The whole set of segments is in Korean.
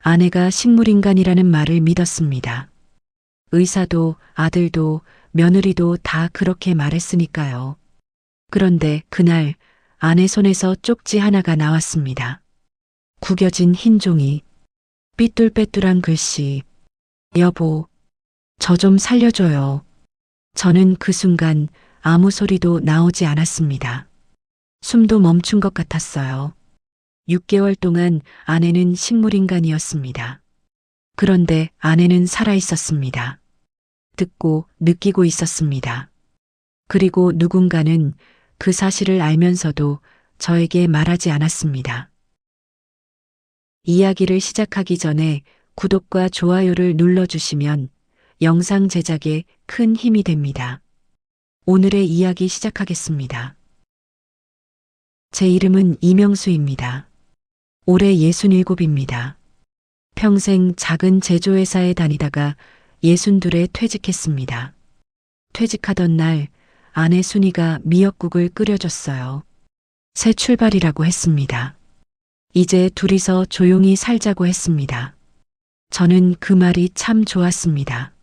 아내가 식물인간이라는 말을 믿었습니다. 의사도 아들도 며느리도 다 그렇게 말했으니까요. 그런데 그날 아내 손에서 쪽지 하나가 나왔습니다. 구겨진 흰 종이, 삐뚤빼뚤한 글씨. 여보, 저 좀 살려줘요. 저는 그 순간 아무 소리도 나오지 않았습니다. 숨도 멈춘 것 같았어요. 6개월 동안 아내는 식물인간이었습니다. 그런데 아내는 살아있었습니다. 듣고 느끼고 있었습니다. 그리고 누군가는 그 사실을 알면서도 저에게 말하지 않았습니다. 이야기를 시작하기 전에 구독과 좋아요를 눌러주시면 영상 제작에 큰 힘이 됩니다. 오늘의 이야기 시작하겠습니다. 제 이름은 이명수입니다. 올해 67입니다. 평생 작은 제조회사에 다니다가 62에 퇴직했습니다. 퇴직하던 날 아내 순이가 미역국을 끓여줬어요. 새 출발이라고 했습니다. 이제 둘이서 조용히 살자고 했습니다. 저는 그 말이 참 좋았습니다.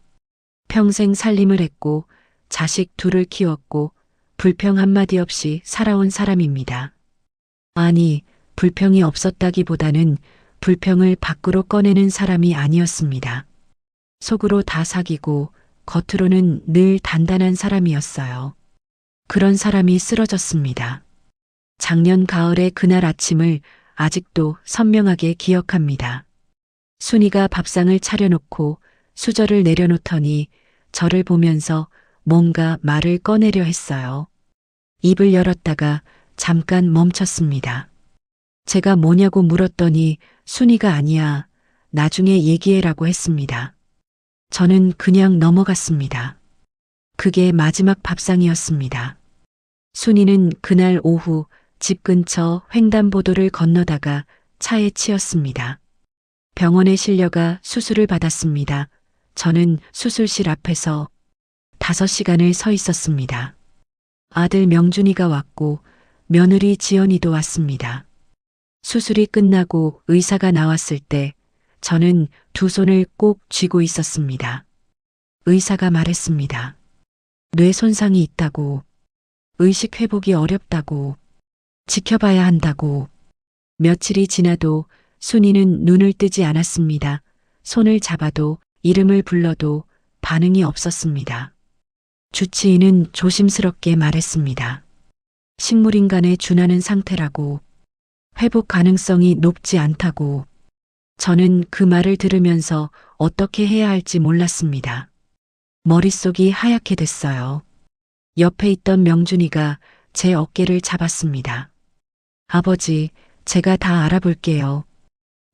평생 살림을 했고 자식 둘을 키웠고 불평 한마디 없이 살아온 사람입니다. 아니, 불평이 없었다기보다는 불평을 밖으로 꺼내는 사람이 아니었습니다. 속으로 다 사귀고 겉으로는 늘 단단한 사람이었어요. 그런 사람이 쓰러졌습니다. 작년 가을의 그날 아침을 아직도 선명하게 기억합니다. 순이가 밥상을 차려놓고 수저를 내려놓더니 저를 보면서 뭔가 말을 꺼내려 했어요. 입을 열었다가 잠깐 멈췄습니다. 제가 뭐냐고 물었더니 순이가 아니야, 나중에 얘기해라고 했습니다. 저는 그냥 넘어갔습니다. 그게 마지막 밥상이었습니다. 순이는 그날 오후 집 근처 횡단보도를 건너다가 차에 치였습니다. 병원에 실려가 수술을 받았습니다. 저는 수술실 앞에서 5시간을 서 있었습니다. 아들 명준이가 왔고 며느리 지연이도 왔습니다. 수술이 끝나고 의사가 나왔을 때 저는 두 손을 꼭 쥐고 있었습니다. 의사가 말했습니다. 뇌 손상이 있다고, 의식 회복이 어렵다고, 지켜봐야 한다고. 며칠이 지나도 순이는 눈을 뜨지 않았습니다. 손을 잡아도 이름을 불러도 반응이 없었습니다. 주치의는 조심스럽게 말했습니다. 식물인간에 준하는 상태라고, 회복 가능성이 높지 않다고. 저는 그 말을 들으면서 어떻게 해야 할지 몰랐습니다. 머릿속이 하얗게 됐어요. 옆에 있던 명준이가 제 어깨를 잡았습니다. 아버지, 제가 다 알아볼게요.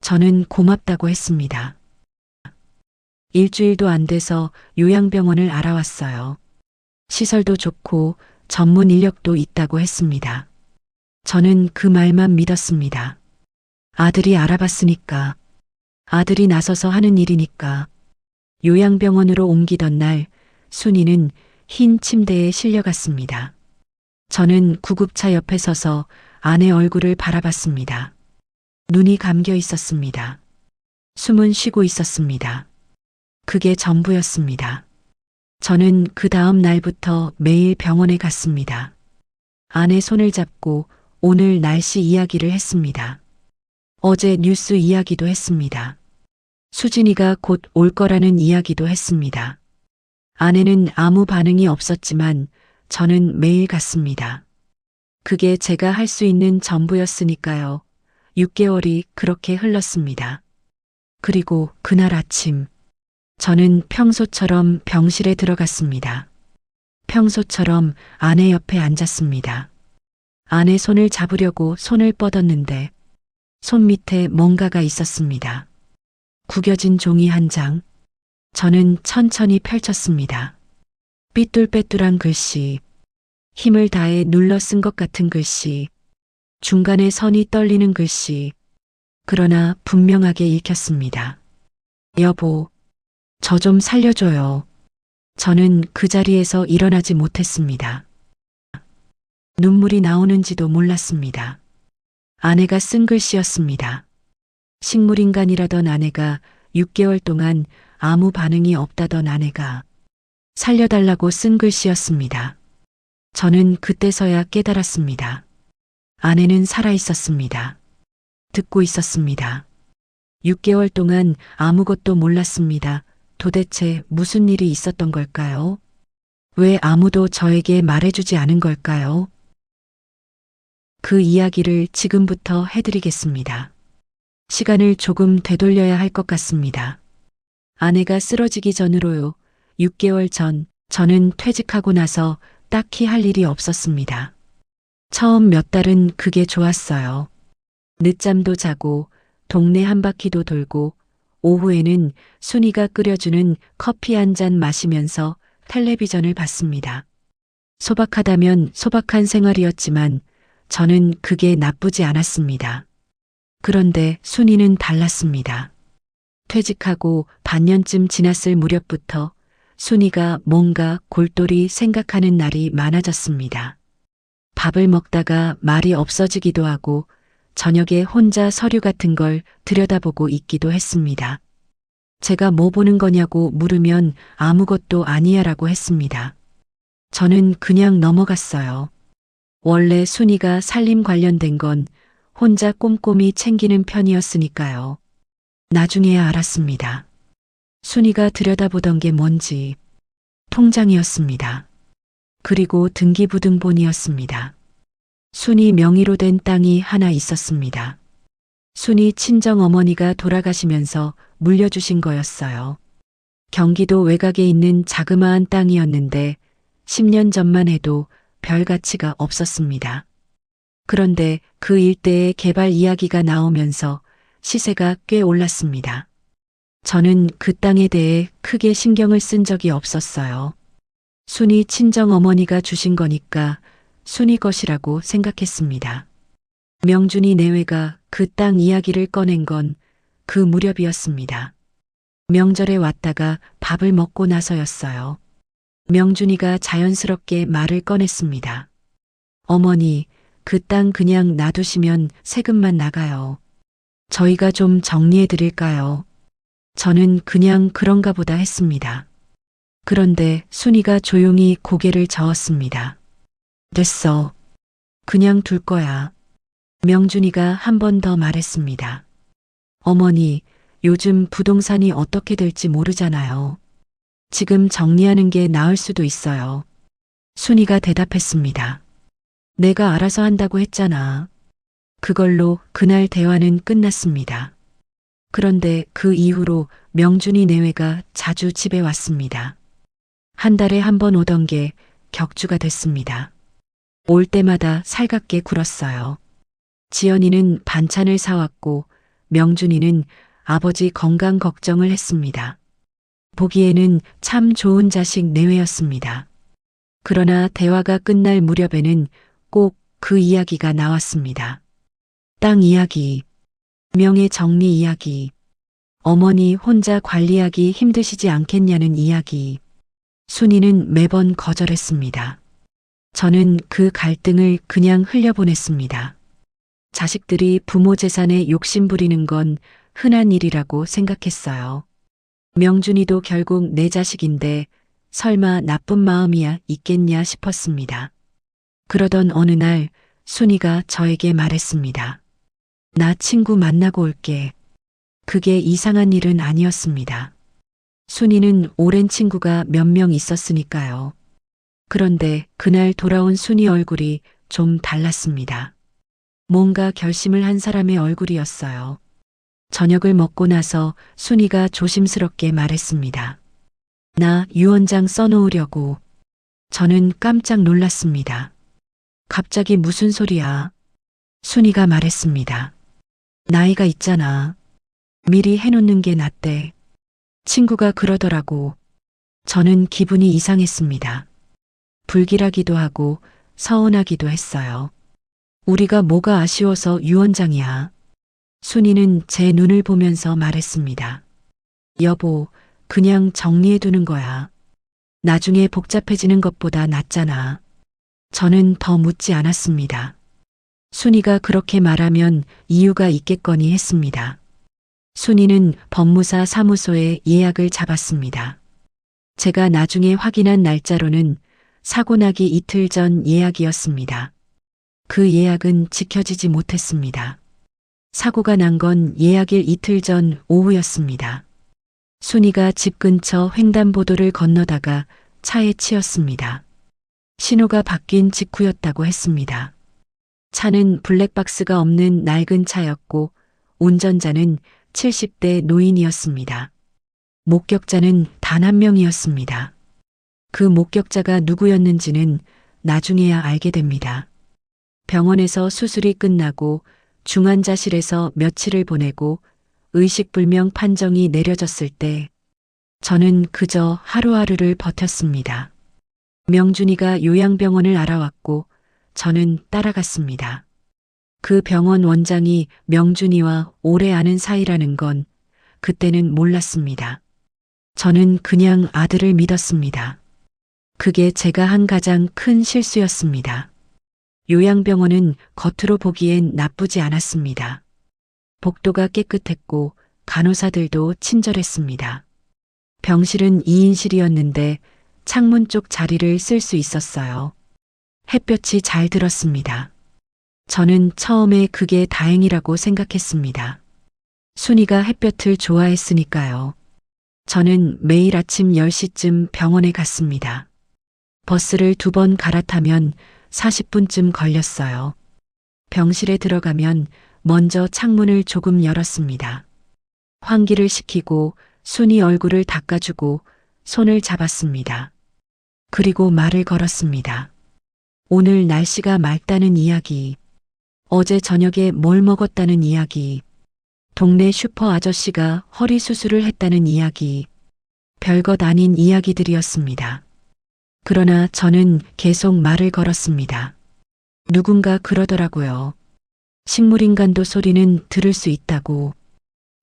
저는 고맙다고 했습니다. 일주일도 안 돼서 요양병원을 알아왔어요. 시설도 좋고 전문 인력도 있다고 했습니다. 저는 그 말만 믿었습니다. 아들이 알아봤으니까, 아들이 나서서 하는 일이니까. 요양병원으로 옮기던 날 순이는 흰 침대에 실려갔습니다. 저는 구급차 옆에 서서 아내 얼굴을 바라봤습니다. 눈이 감겨 있었습니다. 숨은 쉬고 있었습니다. 그게 전부였습니다. 저는 그 다음 날부터 매일 병원에 갔습니다. 아내 손을 잡고 오늘 날씨 이야기를 했습니다. 어제 뉴스 이야기도 했습니다. 수진이가 곧 올 거라는 이야기도 했습니다. 아내는 아무 반응이 없었지만 저는 매일 갔습니다. 그게 제가 할 수 있는 전부였으니까요. 6개월이 그렇게 흘렀습니다. 그리고 그날 아침, 저는 평소처럼 병실에 들어갔습니다. 평소처럼 아내 옆에 앉았습니다. 아내 손을 잡으려고 손을 뻗었는데 손 밑에 뭔가가 있었습니다. 구겨진 종이 한 장. 저는 천천히 펼쳤습니다. 삐뚤빼뚤한 글씨, 힘을 다해 눌러 쓴 것 같은 글씨, 중간에 선이 떨리는 글씨, 그러나 분명하게 읽혔습니다. 여보, 저 좀 살려줘요. 저는 그 자리에서 일어나지 못했습니다. 눈물이 나오는지도 몰랐습니다. 아내가 쓴 글씨였습니다. 식물인간이라던 아내가 6개월 동안 아무 반응이 없다던 아내가 살려달라고 쓴 글씨였습니다. 저는 그때서야 깨달았습니다. 아내는 살아 있었습니다. 듣고 있었습니다. 6개월 동안 아무것도 몰랐습니다. 도대체 무슨 일이 있었던 걸까요? 왜 아무도 저에게 말해주지 않은 걸까요? 그 이야기를 지금부터 해드리겠습니다. 시간을 조금 되돌려야 할 것 같습니다. 아내가 쓰러지기 전으로요. 6개월 전, 저는 퇴직하고 나서 딱히 할 일이 없었습니다. 처음 몇 달은 그게 좋았어요. 늦잠도 자고, 동네 한 바퀴도 돌고, 오후에는 순이가 끓여주는 커피 한 잔 마시면서 텔레비전을 봤습니다. 소박하다면 소박한 생활이었지만 저는 그게 나쁘지 않았습니다. 그런데 순이는 달랐습니다. 퇴직하고 반년쯤 지났을 무렵부터 순이가 뭔가 골똘히 생각하는 날이 많아졌습니다. 밥을 먹다가 말이 없어지기도 하고 저녁에 혼자 서류 같은 걸 들여다보고 있기도 했습니다. 제가 뭐 보는 거냐고 물으면 아무것도 아니야라고 했습니다. 저는 그냥 넘어갔어요. 원래 순이가 살림 관련된 건 혼자 꼼꼼히 챙기는 편이었으니까요. 나중에야 알았습니다. 순이가 들여다보던 게 뭔지 통장이었습니다. 그리고 등기부등본이었습니다. 순이 명의로 된 땅이 하나 있었습니다. 순이 친정어머니가 돌아가시면서 물려주신 거였어요. 경기도 외곽에 있는 자그마한 땅이었는데 10년 전만 해도 별 가치가 없었습니다. 그런데 그 일대의 개발 이야기가 나오면서 시세가 꽤 올랐습니다. 저는 그 땅에 대해 크게 신경을 쓴 적이 없었어요. 순이 친정어머니가 주신 거니까 순이 것이라고 생각했습니다. 명준이 내외가 그 땅 이야기를 꺼낸 건 그 무렵이었습니다. 명절에 왔다가 밥을 먹고 나서였어요. 명준이가 자연스럽게 말을 꺼냈습니다. 어머니, 그 땅 그냥 놔두시면 세금만 나가요. 저희가 좀 정리해 드릴까요? 저는 그냥 그런가 보다 했습니다. 그런데 순이가 조용히 고개를 저었습니다. 됐어. 그냥 둘 거야. 명준이가 한 번 더 말했습니다. 어머니, 요즘 부동산이 어떻게 될지 모르잖아요. 지금 정리하는 게 나을 수도 있어요. 순이가 대답했습니다. 내가 알아서 한다고 했잖아. 그걸로 그날 대화는 끝났습니다. 그런데 그 이후로 명준이 내외가 자주 집에 왔습니다. 한 달에 한 번 오던 게 격주가 됐습니다. 올 때마다 살갑게 굴었어요. 지연이는 반찬을 사왔고 명준이는 아버지 건강 걱정을 했습니다. 보기에는 참 좋은 자식 내외였습니다. 그러나 대화가 끝날 무렵에는 꼭 그 이야기가 나왔습니다. 땅 이야기, 명예 정리 이야기, 어머니 혼자 관리하기 힘드시지 않겠냐는 이야기. 순이는 매번 거절했습니다. 저는 그 갈등을 그냥 흘려보냈습니다. 자식들이 부모 재산에 욕심 부리는 건 흔한 일이라고 생각했어요. 명준이도 결국 내 자식인데 설마 나쁜 마음이야 있겠냐 싶었습니다. 그러던 어느 날 순이가 저에게 말했습니다. 나 친구 만나고 올게. 그게 이상한 일은 아니었습니다. 순이는 오랜 친구가 몇 명 있었으니까요. 그런데 그날 돌아온 순이 얼굴이 좀 달랐습니다. 뭔가 결심을 한 사람의 얼굴이었어요. 저녁을 먹고 나서 순이가 조심스럽게 말했습니다. 나 유언장 써놓으려고. 저는 깜짝 놀랐습니다. 갑자기 무슨 소리야? 순이가 말했습니다. 나이가 있잖아. 미리 해놓는 게 낫대. 친구가 그러더라고. 저는 기분이 이상했습니다. 불길하기도 하고 서운하기도 했어요. 우리가 뭐가 아쉬워서 유언장이야. 순이는 제 눈을 보면서 말했습니다. 여보, 그냥 정리해두는 거야. 나중에 복잡해지는 것보다 낫잖아. 저는 더 묻지 않았습니다. 순이가 그렇게 말하면 이유가 있겠거니 했습니다. 순이는 법무사 사무소에 예약을 잡았습니다. 제가 나중에 확인한 날짜로는 사고 나기 이틀 전 예약이었습니다. 그 예약은 지켜지지 못했습니다. 사고가 난 건 예약일 이틀 전 오후였습니다. 순이가 집 근처 횡단보도를 건너다가 차에 치였습니다. 신호가 바뀐 직후였다고 했습니다. 차는 블랙박스가 없는 낡은 차였고 운전자는 70대 노인이었습니다. 목격자는 단 한 명이었습니다. 그 목격자가 누구였는지는 나중에야 알게 됩니다. 병원에서 수술이 끝나고 중환자실에서 며칠을 보내고 의식불명 판정이 내려졌을 때 저는 그저 하루하루를 버텼습니다. 명준이가 요양병원을 알아왔고 저는 따라갔습니다. 그 병원 원장이 명준이와 오래 아는 사이라는 건 그때는 몰랐습니다. 저는 그냥 아들을 믿었습니다. 그게 제가 한 가장 큰 실수였습니다. 요양병원은 겉으로 보기엔 나쁘지 않았습니다. 복도가 깨끗했고 간호사들도 친절했습니다. 병실은 2인실이었는데 창문 쪽 자리를 쓸 수 있었어요. 햇볕이 잘 들었습니다. 저는 처음에 그게 다행이라고 생각했습니다. 순이가 햇볕을 좋아했으니까요. 저는 매일 아침 10시쯤 병원에 갔습니다. 버스를 2번 갈아타면 40분쯤 걸렸어요. 병실에 들어가면 먼저 창문을 조금 열었습니다. 환기를 시키고 순이 얼굴을 닦아주고 손을 잡았습니다. 그리고 말을 걸었습니다. 오늘 날씨가 맑다는 이야기, 어제 저녁에 뭘 먹었다는 이야기, 동네 슈퍼 아저씨가 허리 수술을 했다는 이야기, 별것 아닌 이야기들이었습니다. 그러나 저는 계속 말을 걸었습니다. 누군가 그러더라고요. 식물인간도 소리는 들을 수 있다고.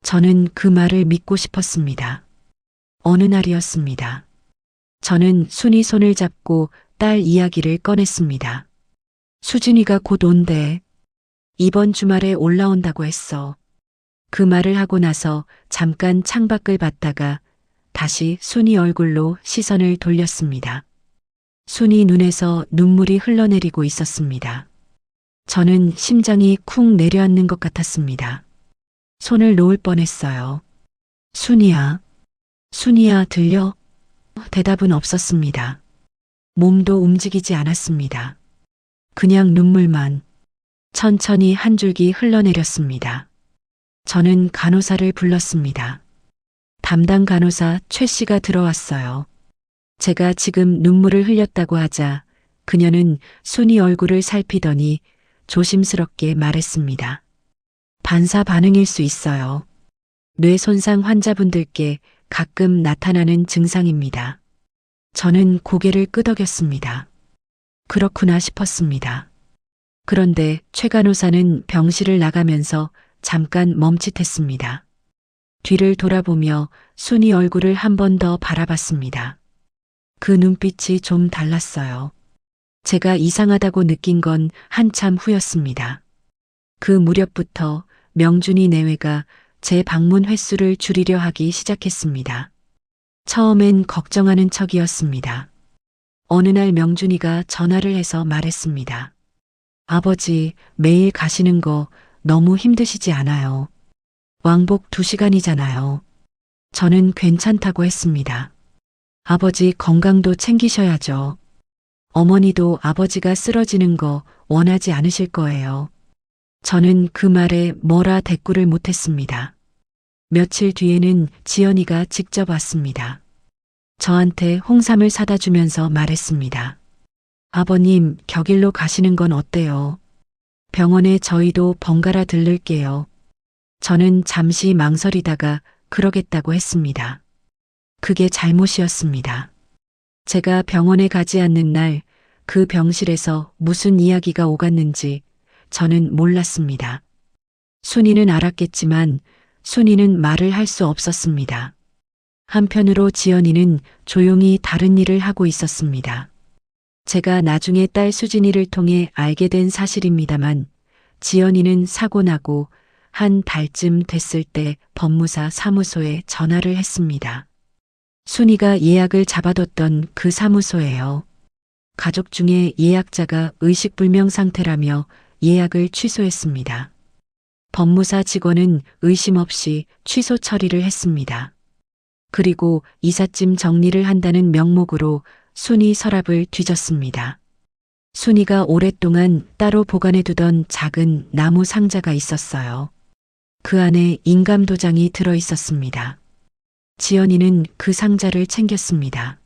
저는 그 말을 믿고 싶었습니다. 어느 날이었습니다. 저는 순이 손을 잡고 딸 이야기를 꺼냈습니다. 수진이가 곧 온대. 이번 주말에 올라온다고 했어. 그 말을 하고 나서 잠깐 창밖을 봤다가 다시 순이 얼굴로 시선을 돌렸습니다. 순이 눈에서 눈물이 흘러내리고 있었습니다. 저는 심장이 쿵 내려앉는 것 같았습니다. 손을 놓을 뻔했어요. 순이야, 순이야 들려? 대답은 없었습니다. 몸도 움직이지 않았습니다. 그냥 눈물만 천천히 한 줄기 흘러내렸습니다. 저는 간호사를 불렀습니다. 담당 간호사 최 씨가 들어왔어요. 제가 지금 눈물을 흘렸다고 하자 그녀는 순이 얼굴을 살피더니 조심스럽게 말했습니다. 반사 반응일 수 있어요. 뇌 손상 환자분들께 가끔 나타나는 증상입니다. 저는 고개를 끄덕였습니다. 그렇구나 싶었습니다. 그런데 최 간호사는 병실을 나가면서 잠깐 멈칫했습니다. 뒤를 돌아보며 순이 얼굴을 한 번 더 바라봤습니다. 그 눈빛이 좀 달랐어요. 제가 이상하다고 느낀 건 한참 후였습니다. 그 무렵부터 명준이 내외가 제 방문 횟수를 줄이려 하기 시작했습니다. 처음엔 걱정하는 척이었습니다. 어느 날 명준이가 전화를 해서 말했습니다. 아버지, 매일 가시는 거 너무 힘드시지 않아요? 왕복 2시간이잖아요. 저는 괜찮다고 했습니다. 아버지 건강도 챙기셔야죠. 어머니도 아버지가 쓰러지는 거 원하지 않으실 거예요. 저는 그 말에 뭐라 대꾸를 못했습니다. 며칠 뒤에는 지연이가 직접 왔습니다. 저한테 홍삼을 사다 주면서 말했습니다. 아버님, 격일로 가시는 건 어때요? 병원에 저희도 번갈아 들를게요. 저는 잠시 망설이다가 그러겠다고 했습니다. 그게 잘못이었습니다. 제가 병원에 가지 않는 날 그 병실에서 무슨 이야기가 오갔는지 저는 몰랐습니다. 순이는 알았겠지만 순이는 말을 할 수 없었습니다. 한편으로 지연이는 조용히 다른 일을 하고 있었습니다. 제가 나중에 딸 수진이를 통해 알게 된 사실입니다만 지연이는 사고 나고 한 달쯤 됐을 때 법무사 사무소에 전화를 했습니다. 순이가 예약을 잡아뒀던 그 사무소예요. 가족 중에 예약자가 의식불명 상태라며 예약을 취소했습니다. 법무사 직원은 의심 없이 취소 처리를 했습니다. 그리고 이삿짐 정리를 한다는 명목으로 순이 서랍을 뒤졌습니다. 순이가 오랫동안 따로 보관해두던 작은 나무 상자가 있었어요. 그 안에 인감 도장이 들어 있었습니다. 지연이는 그 상자를 챙겼습니다.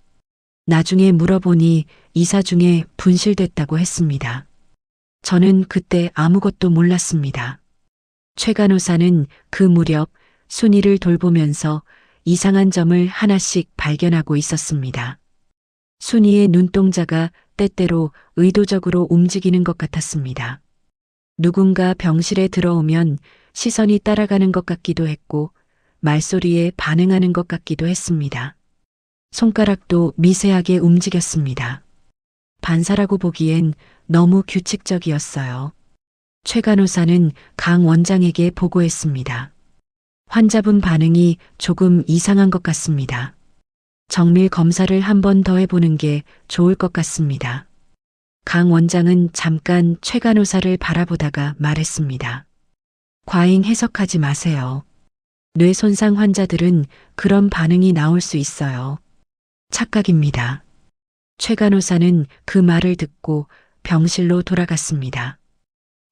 나중에 물어보니 이사 중에 분실됐다고 했습니다. 저는 그때 아무것도 몰랐습니다. 최 간호사는 그 무렵 순이를 돌보면서 이상한 점을 하나씩 발견하고 있었습니다. 순이의 눈동자가 때때로 의도적으로 움직이는 것 같았습니다. 누군가 병실에 들어오면 시선이 따라가는 것 같기도 했고 말소리에 반응하는 것 같기도 했습니다. 손가락도 미세하게 움직였습니다. 반사라고 보기엔 너무 규칙적이었어요. 최 간호사는 강 원장에게 보고했습니다. 환자분 반응이 조금 이상한 것 같습니다. 정밀 검사를 한 번 더 해보는 게 좋을 것 같습니다. 강 원장은 잠깐 최 간호사를 바라보다가 말했습니다. 과잉 해석하지 마세요. 뇌 손상 환자들은 그런 반응이 나올 수 있어요. 착각입니다. 최 간호사는 그 말을 듣고 병실로 돌아갔습니다.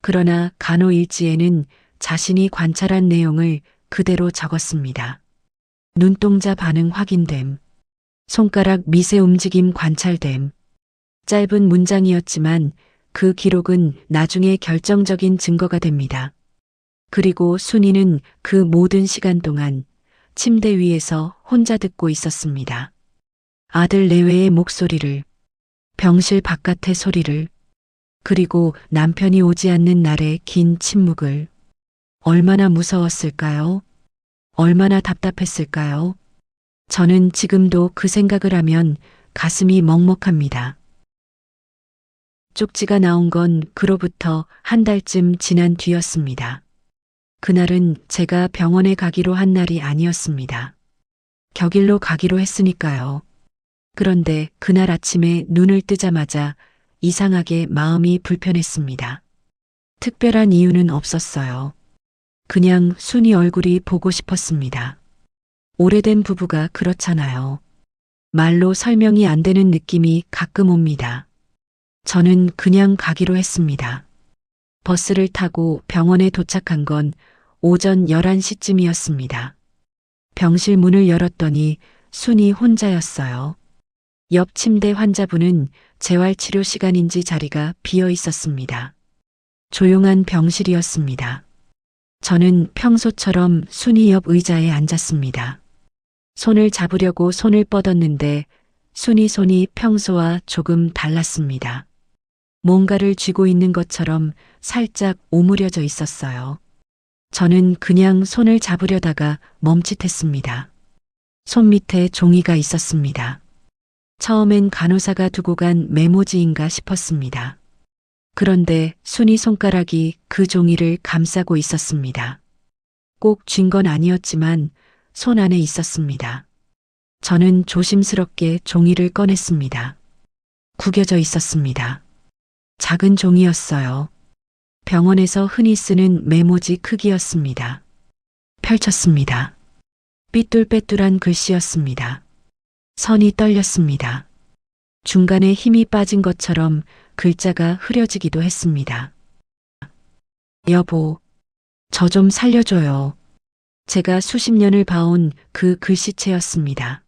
그러나 간호일지에는 자신이 관찰한 내용을 그대로 적었습니다. 눈동자 반응 확인됨. 손가락 미세 움직임 관찰됨. 짧은 문장이었지만 그 기록은 나중에 결정적인 증거가 됩니다. 그리고 순이는 그 모든 시간 동안 침대 위에서 혼자 듣고 있었습니다. 아들 내외의 목소리를, 병실 바깥의 소리를, 그리고 남편이 오지 않는 날의 긴 침묵을. 얼마나 무서웠을까요? 얼마나 답답했을까요? 저는 지금도 그 생각을 하면 가슴이 먹먹합니다. 쪽지가 나온 건 그로부터 한 달쯤 지난 뒤였습니다. 그날은 제가 병원에 가기로 한 날이 아니었습니다. 격일로 가기로 했으니까요. 그런데 그날 아침에 눈을 뜨자마자 이상하게 마음이 불편했습니다. 특별한 이유는 없었어요. 그냥 순이 얼굴이 보고 싶었습니다. 오래된 부부가 그렇잖아요. 말로 설명이 안 되는 느낌이 가끔 옵니다. 저는 그냥 가기로 했습니다. 버스를 타고 병원에 도착한 건 오전 11시쯤이었습니다. 병실 문을 열었더니 순이 혼자였어요. 옆 침대 환자분은 재활치료 시간인지 자리가 비어 있었습니다. 조용한 병실이었습니다. 저는 평소처럼 순이 옆 의자에 앉았습니다. 손을 잡으려고 손을 뻗었는데 순이 손이 평소와 조금 달랐습니다. 뭔가를 쥐고 있는 것처럼 살짝 오므려져 있었어요. 저는 그냥 손을 잡으려다가 멈칫했습니다. 손 밑에 종이가 있었습니다. 처음엔 간호사가 두고 간 메모지인가 싶었습니다. 그런데 순이 손가락이 그 종이를 감싸고 있었습니다. 꼭 쥔 건 아니었지만 손 안에 있었습니다. 저는 조심스럽게 종이를 꺼냈습니다. 구겨져 있었습니다. 작은 종이였어요. 병원에서 흔히 쓰는 메모지 크기였습니다. 펼쳤습니다. 삐뚤빼뚤한 글씨였습니다. 선이 떨렸습니다. 중간에 힘이 빠진 것처럼 글자가 흐려지기도 했습니다. 여보, 저 좀 살려줘요. 제가 수십 년을 봐온 그 글씨체였습니다.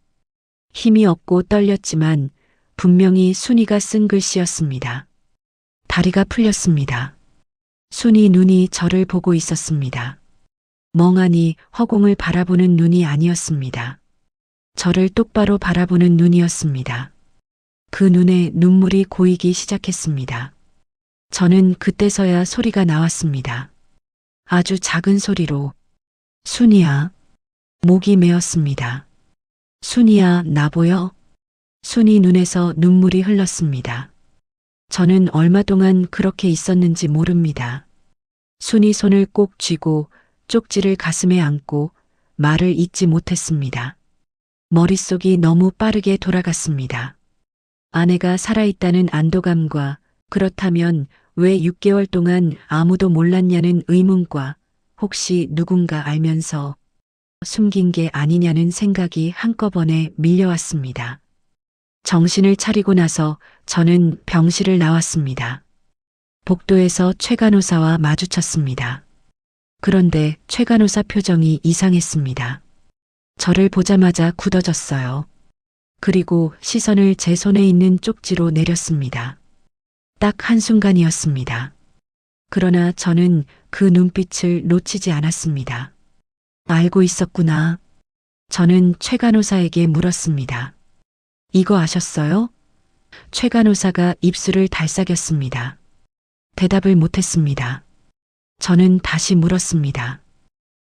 힘이 없고 떨렸지만 분명히 순이가 쓴 글씨였습니다. 다리가 풀렸습니다. 순이 눈이 저를 보고 있었습니다. 멍하니 허공을 바라보는 눈이 아니었습니다. 저를 똑바로 바라보는 눈이었습니다. 그 눈에 눈물이 고이기 시작했습니다. 저는 그때서야 소리가 나왔습니다. 아주 작은 소리로 순이야. 목이 메었습니다. 순이야, 나 보여? 순이 눈에서 눈물이 흘렀습니다. 저는 얼마 동안 그렇게 있었는지 모릅니다. 순이 손을 꼭 쥐고 쪽지를 가슴에 안고 말을 잇지 못했습니다. 머릿속이 너무 빠르게 돌아갔습니다. 아내가 살아있다는 안도감과 그렇다면 왜 6개월 동안 아무도 몰랐냐는 의문과 혹시 누군가 알면서 숨긴 게 아니냐는 생각이 한꺼번에 밀려왔습니다. 정신을 차리고 나서 저는 병실을 나왔습니다. 복도에서 최 간호사와 마주쳤습니다. 그런데 최 간호사 표정이 이상했습니다. 저를 보자마자 굳어졌어요. 그리고 시선을 제 손에 있는 쪽지로 내렸습니다. 딱 한순간이었습니다. 그러나 저는 그 눈빛을 놓치지 않았습니다. 알고 있었구나. 저는 최 간호사에게 물었습니다. 이거 아셨어요? 최 간호사가 입술을 달싹였습니다. 대답을 못했습니다. 저는 다시 물었습니다.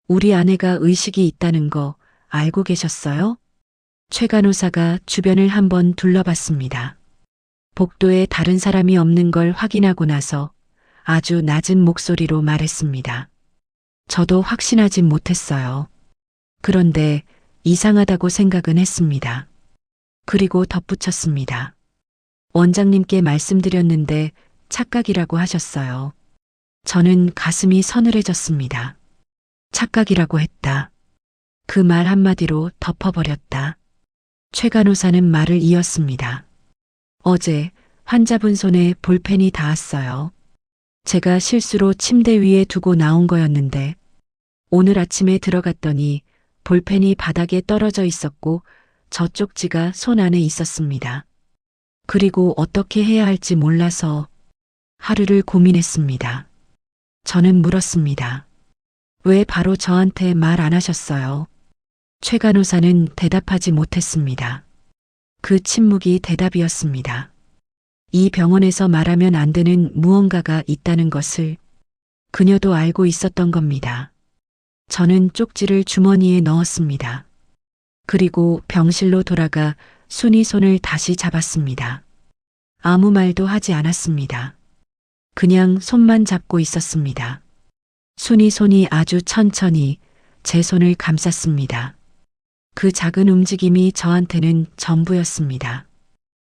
우리 아내가 의식이 있다는 거 알고 계셨어요? 최 간호사가 주변을 한번 둘러봤습니다. 복도에 다른 사람이 없는 걸 확인하고 나서 아주 낮은 목소리로 말했습니다. 저도 확신하진 못했어요. 그런데 이상하다고 생각은 했습니다. 그리고 덧붙였습니다. 원장님께 말씀드렸는데 착각이라고 하셨어요. 저는 가슴이 서늘해졌습니다. 착각이라고 했다. 그 말 한마디로 덮어버렸다. 최 간호사는 말을 이었습니다. 어제 환자분 손에 볼펜이 닿았어요. 제가 실수로 침대 위에 두고 나온 거였는데 오늘 아침에 들어갔더니 볼펜이 바닥에 떨어져 있었고 저 쪽지가 손 안에 있었습니다. 그리고 어떻게 해야 할지 몰라서 하루를 고민했습니다. 저는 물었습니다. 왜 바로 저한테 말 안 하셨어요? 최 간호사는 대답하지 못했습니다. 그 침묵이 대답이었습니다. 이 병원에서 말하면 안 되는 무언가가 있다는 것을 그녀도 알고 있었던 겁니다. 저는 쪽지를 주머니에 넣었습니다. 그리고 병실로 돌아가 순이 손을 다시 잡았습니다. 아무 말도 하지 않았습니다. 그냥 손만 잡고 있었습니다. 순이 손이 아주 천천히 제 손을 감쌌습니다. 그 작은 움직임이 저한테는 전부였습니다.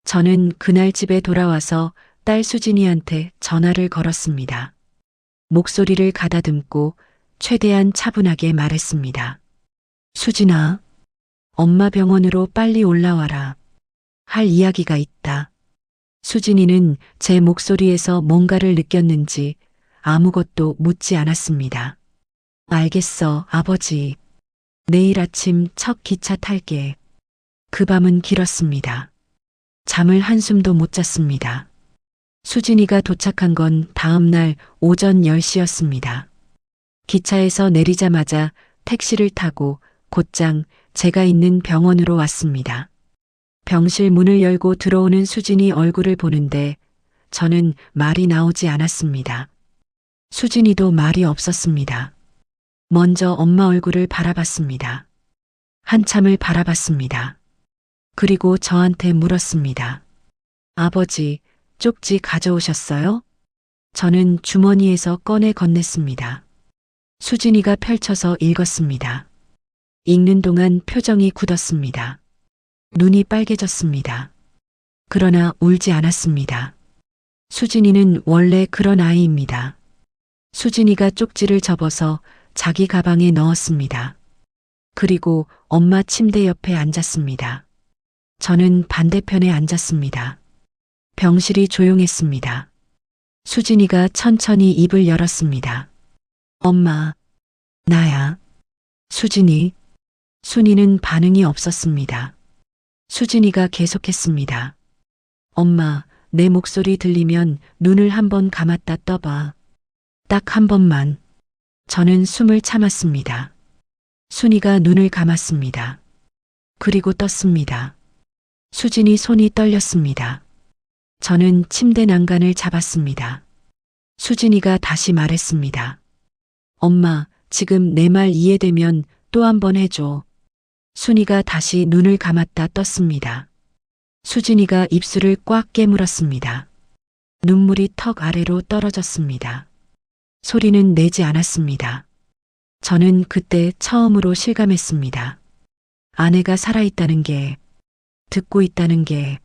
저는 그날 집에 돌아와서 딸 수진이한테 전화를 걸었습니다. 목소리를 가다듬고 최대한 차분하게 말했습니다. 수진아, 엄마 병원으로 빨리 올라와라. 할 이야기가 있다. 수진이는 제 목소리에서 뭔가를 느꼈는지 아무것도 묻지 않았습니다. 알겠어, 아버지. 내일 아침 첫 기차 탈게. 그 밤은 길었습니다. 잠을 한숨도 못 잤습니다. 수진이가 도착한 건 다음 날 오전 10시였습니다. 기차에서 내리자마자 택시를 타고 곧장 제가 있는 병원으로 왔습니다. 병실 문을 열고 들어오는 수진이 얼굴을 보는데 저는 말이 나오지 않았습니다. 수진이도 말이 없었습니다. 먼저 엄마 얼굴을 바라봤습니다. 한참을 바라봤습니다. 그리고 저한테 물었습니다. 아버지, 쪽지 가져오셨어요? 저는 주머니에서 꺼내 건넸습니다. 수진이가 펼쳐서 읽었습니다. 읽는 동안 표정이 굳었습니다. 눈이 빨개졌습니다. 그러나 울지 않았습니다. 수진이는 원래 그런 아이입니다. 수진이가 쪽지를 접어서 자기 가방에 넣었습니다. 그리고 엄마 침대 옆에 앉았습니다. 저는 반대편에 앉았습니다. 병실이 조용했습니다. 수진이가 천천히 입을 열었습니다. 엄마, 나야. 수진이. 순이는 반응이 없었습니다. 수진이가 계속했습니다. 엄마, 내 목소리 들리면 눈을 한번 감았다 떠봐. 딱 한 번만. 저는 숨을 참았습니다. 순이가 눈을 감았습니다. 그리고 떴습니다. 수진이 손이 떨렸습니다. 저는 침대 난간을 잡았습니다. 수진이가 다시 말했습니다. 엄마, 지금 내 말 이해되면 또 한 번 해줘. 순이가 다시 눈을 감았다 떴습니다. 수진이가 입술을 꽉 깨물었습니다. 눈물이 턱 아래로 떨어졌습니다. 소리는 내지 않았습니다. 저는 그때 처음으로 실감했습니다. 아내가 살아있다는 게, 듣고 있다는 게,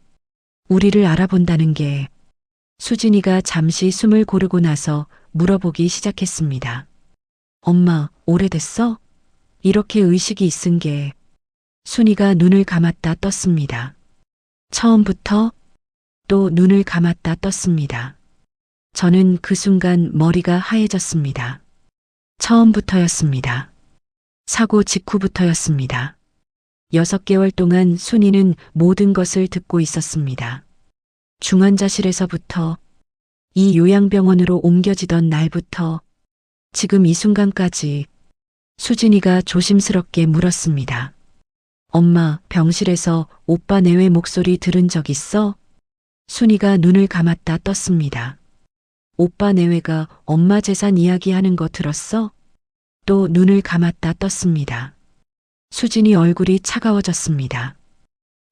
우리를 알아본다는 게. 수진이가 잠시 숨을 고르고 나서 물어보기 시작했습니다. 엄마, 오래됐어? 이렇게 의식이 있은 게. 순이가 눈을 감았다 떴습니다. 처음부터? 또 눈을 감았다 떴습니다. 저는 그 순간 머리가 하얘졌습니다. 처음부터였습니다. 사고 직후부터였습니다. 6개월 동안 순이는 모든 것을 듣고 있었습니다. 중환자실에서부터, 이 요양병원으로 옮겨지던 날부터, 지금 이 순간까지. 수진이가 조심스럽게 물었습니다. 엄마, 병실에서 오빠 내외 목소리 들은 적 있어? 순이가 눈을 감았다 떴습니다. 오빠 내외가 엄마 재산 이야기하는 거 들었어? 또 눈을 감았다 떴습니다. 수진이 얼굴이 차가워졌습니다.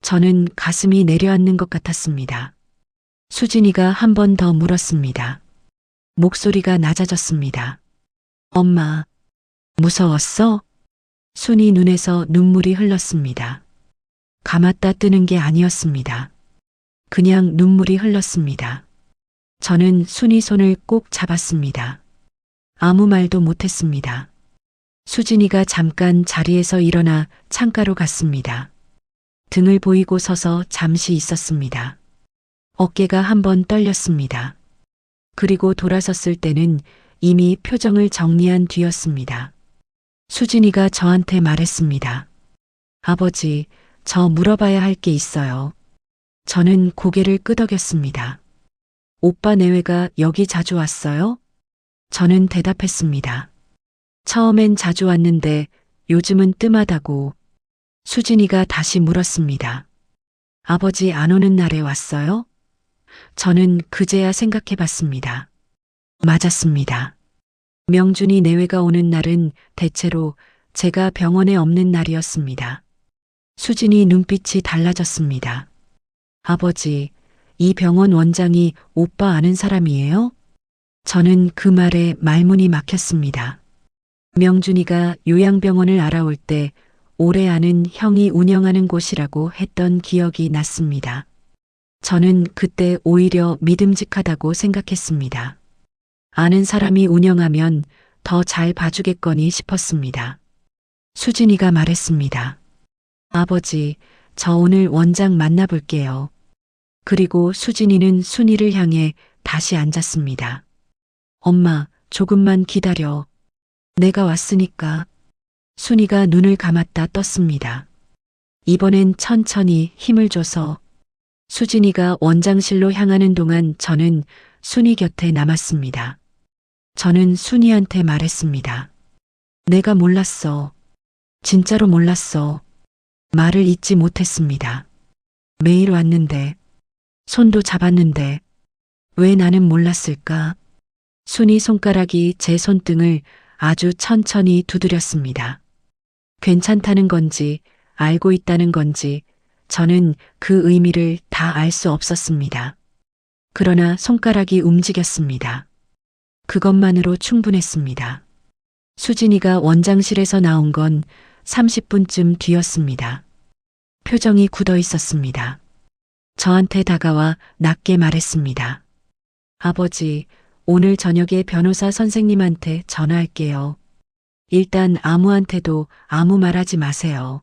저는 가슴이 내려앉는 것 같았습니다. 수진이가 한 번 더 물었습니다. 목소리가 낮아졌습니다. 엄마, 무서웠어? 순이 눈에서 눈물이 흘렀습니다. 감았다 뜨는 게 아니었습니다. 그냥 눈물이 흘렀습니다. 저는 순이 손을 꼭 잡았습니다. 아무 말도 못했습니다. 수진이가 잠깐 자리에서 일어나 창가로 갔습니다. 등을 보이고 서서 잠시 있었습니다. 어깨가 한번 떨렸습니다. 그리고 돌아섰을 때는 이미 표정을 정리한 뒤였습니다. 수진이가 저한테 말했습니다. 아버지, 저 물어봐야 할 게 있어요. 저는 고개를 끄덕였습니다. 오빠 내외가 여기 자주 왔어요? 저는 대답했습니다. 처음엔 자주 왔는데 요즘은 뜸하다고. 수진이가 다시 물었습니다. 아버지 안 오는 날에 왔어요? 저는 그제야 생각해 봤습니다. 맞았습니다. 명준이 내외가 오는 날은 대체로 제가 병원에 없는 날이었습니다. 수진이 눈빛이 달라졌습니다. 아버지, 이 병원 원장이 오빠 아는 사람이에요? 저는 그 말에 말문이 막혔습니다. 명준이가 요양병원을 알아올 때 오래 아는 형이 운영하는 곳이라고 했던 기억이 났습니다. 저는 그때 오히려 믿음직하다고 생각했습니다. 아는 사람이 운영하면 더 잘 봐주겠거니 싶었습니다. 수진이가 말했습니다. 아버지, 저 오늘 원장 만나볼게요. 그리고 수진이는 순이를 향해 다시 앉았습니다. 엄마, 조금만 기다려. 내가 왔으니까. 순이가 눈을 감았다 떴습니다. 이번엔 천천히 힘을 줘서. 수진이가 원장실로 향하는 동안 저는 순이 곁에 남았습니다. 저는 순이한테 말했습니다. 내가 몰랐어. 진짜로 몰랐어. 말을 잇지 못했습니다. 매일 왔는데, 손도 잡았는데, 왜 나는 몰랐을까? 순이 손가락이 제 손등을 아주 천천히 두드렸습니다. 괜찮다는 건지, 알고 있다는 건지, 저는 그 의미를 다 알 수 없었습니다. 그러나 손가락이 움직였습니다. 그것만으로 충분했습니다. 수진이가 원장실에서 나온 건 30분쯤 뒤였습니다. 표정이 굳어 있었습니다. 저한테 다가와 낮게 말했습니다. 아버지, 오늘 저녁에 변호사 선생님한테 전화할게요. 일단 아무한테도 아무 말하지 마세요.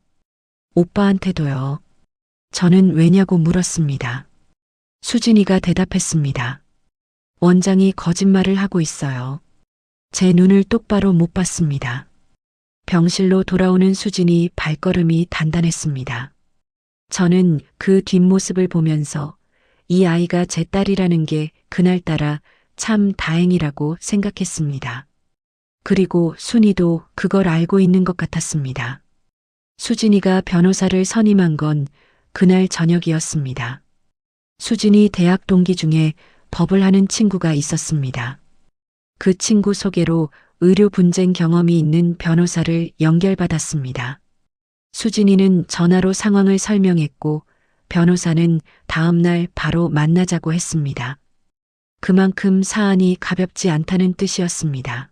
오빠한테도요. 저는 왜냐고 물었습니다. 수진이가 대답했습니다. 원장이 거짓말을 하고 있어요. 제 눈을 똑바로 못 봤습니다. 병실로 돌아오는 수진이 발걸음이 단단했습니다. 저는 그 뒷모습을 보면서 이 아이가 제 딸이라는 게 그날따라 참 다행이라고 생각했습니다. 그리고 순이도 그걸 알고 있는 것 같았습니다. 수진이가 변호사를 선임한 건 그날 저녁이었습니다. 수진이 대학 동기 중에 법을 하는 친구가 있었습니다. 그 친구 소개로 의료 분쟁 경험이 있는 변호사를 연결받았습니다. 수진이는 전화로 상황을 설명했고 변호사는 다음 날 바로 만나자고 했습니다. 그만큼 사안이 가볍지 않다는 뜻이었습니다.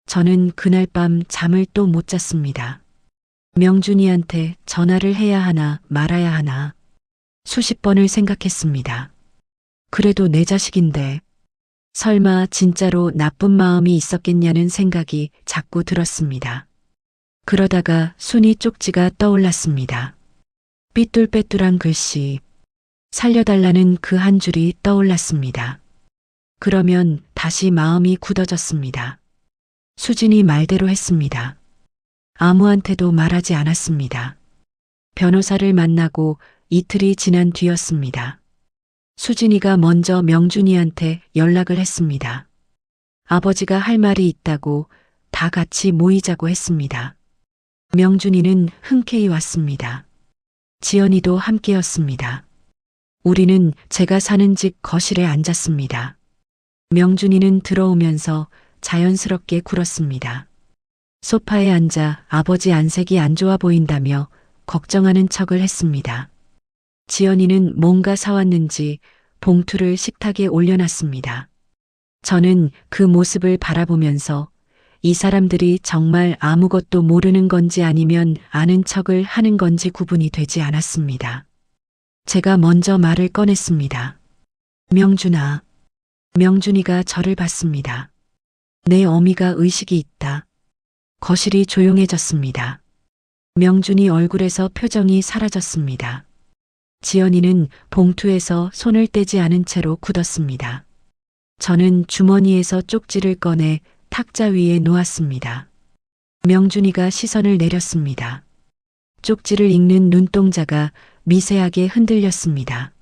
저는 그날 밤 잠을 또 못 잤습니다. 명준이한테 전화를 해야 하나 말아야 하나 수십 번을 생각했습니다. 그래도 내 자식인데 설마 진짜로 나쁜 마음이 있었겠냐는 생각이 자꾸 들었습니다. 그러다가 순이 쪽지가 떠올랐습니다. 삐뚤빼뚤한 글씨, 살려달라는 그 한 줄이 떠올랐습니다. 그러면 다시 마음이 굳어졌습니다. 수진이 말대로 했습니다. 아무한테도 말하지 않았습니다. 변호사를 만나고 이틀이 지난 뒤였습니다. 수진이가 먼저 명준이한테 연락을 했습니다. 아버지가 할 말이 있다고 다 같이 모이자고 했습니다. 명준이는 흔쾌히 왔습니다. 지연이도 함께였습니다. 우리는 제가 사는 집 거실에 앉았습니다. 명준이는 들어오면서 자연스럽게 굴었습니다. 소파에 앉아 아버지 안색이 안 좋아 보인다며 걱정하는 척을 했습니다. 지연이는 뭔가 사왔는지 봉투를 식탁에 올려놨습니다. 저는 그 모습을 바라보면서 이 사람들이 정말 아무것도 모르는 건지 아니면 아는 척을 하는 건지 구분이 되지 않았습니다. 제가 먼저 말을 꺼냈습니다. 명준아. 명준이가 저를 봤습니다. 내 어미가 의식이 있다. 거실이 조용해졌습니다. 명준이 얼굴에서 표정이 사라졌습니다. 지연이는 봉투에서 손을 떼지 않은 채로 굳었습니다. 저는 주머니에서 쪽지를 꺼내 탁자 위에 놓았습니다. 명준이가 시선을 내렸습니다. 쪽지를 읽는 눈동자가 미세하게 흔들렸습니다.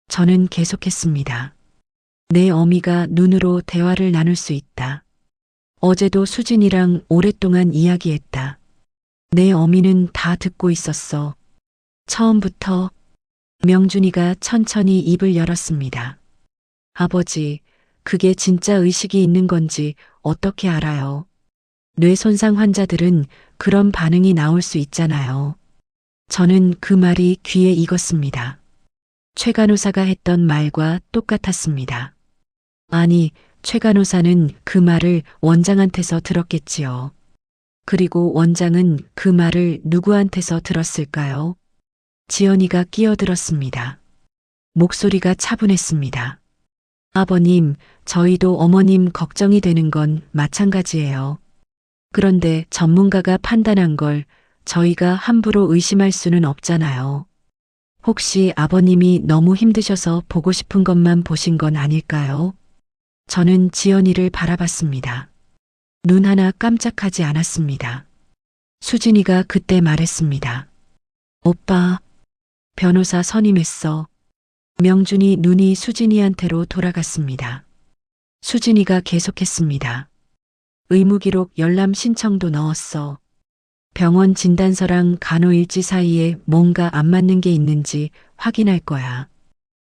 저는 계속했습니다. 내 어미가 눈으로 대화를 나눌 수 있다. 어제도 수진이랑 오랫동안 이야기했다. 내 어미는 다 듣고 있었어. 처음부터. 명준이가 천천히 입을 열었습니다. 아버지, 그게 진짜 의식이 있는 건지 어떻게 알아요? 뇌 손상 환자들은 그런 반응이 나올 수 있잖아요. 저는 그 말이 귀에 익었습니다. 최 간호사가 했던 말과 똑같았습니다. 아니, 최 간호사는 그 말을 원장한테서 들었겠지요. 그리고 원장은 그 말을 누구한테서 들었을까요? 지연이가 끼어들었습니다. 목소리가 차분했습니다. 아버님, 저희도 어머님 걱정이 되는 건 마찬가지예요. 그런데 전문가가 판단한 걸 저희가 함부로 의심할 수는 없잖아요. 혹시 아버님이 너무 힘드셔서 보고 싶은 것만 보신 건 아닐까요? 저는 지연이를 바라봤습니다. 눈 하나 깜짝하지 않았습니다. 수진이가 그때 말했습니다. 오빠, 변호사 선임했어. 명준이 눈이 수진이한테로 돌아갔습니다. 수진이가 계속했습니다. 의무기록 열람 신청도 넣었어. 병원 진단서랑 간호일지 사이에 뭔가 안 맞는 게 있는지 확인할 거야.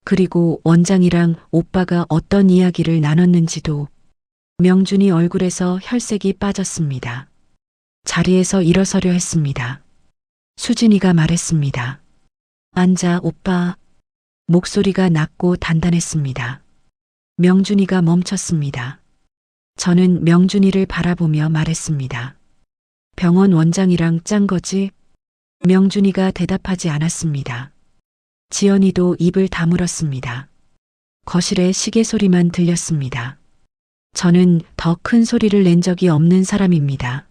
그리고 원장이랑 오빠가 어떤 이야기를 나눴는지도. 명준이 얼굴에서 혈색이 빠졌습니다. 자리에서 일어서려 했습니다. 수진이가 말했습니다. 앉아, 오빠. 목소리가 낮고 단단했습니다. 명준이가 멈췄습니다. 저는 명준이를 바라보며 말했습니다. 병원 원장이랑 짠 거지? 명준이가 대답하지 않았습니다. 지연이도 입을 다물었습니다. 거실에 시계 소리만 들렸습니다. 저는 더 큰 소리를 낸 적이 없는 사람입니다.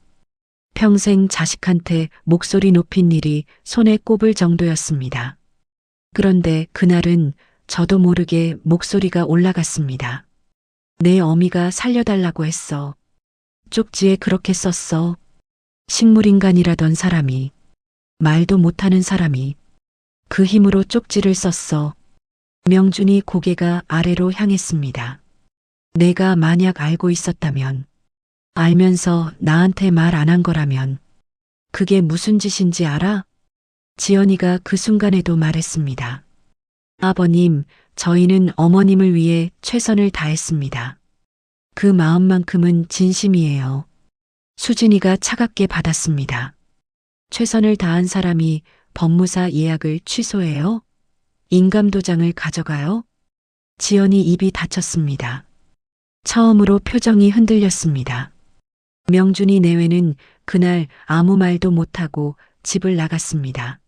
평생 자식한테 목소리 높인 일이 손에 꼽을 정도였습니다. 그런데 그날은 저도 모르게 목소리가 올라갔습니다. 내 어미가 살려달라고 했어. 쪽지에 그렇게 썼어. 식물인간이라던 사람이, 말도 못하는 사람이 그 힘으로 쪽지를 썼어. 명준이 고개가 아래로 향했습니다. 내가 만약 알고 있었다면, 알면서 나한테 말 안 한 거라면 그게 무슨 짓인지 알아? 지연이가 그 순간에도 말했습니다. 아버님, 저희는 어머님을 위해 최선을 다했습니다. 그 마음만큼은 진심이에요. 수진이가 차갑게 받았습니다. 최선을 다한 사람이 법무사 예약을 취소해요? 인감도장을 가져가요? 지연이 입이 닫혔습니다. 처음으로 표정이 흔들렸습니다. 명준이 내외는 그날 아무 말도 못하고 집을 나갔습니다.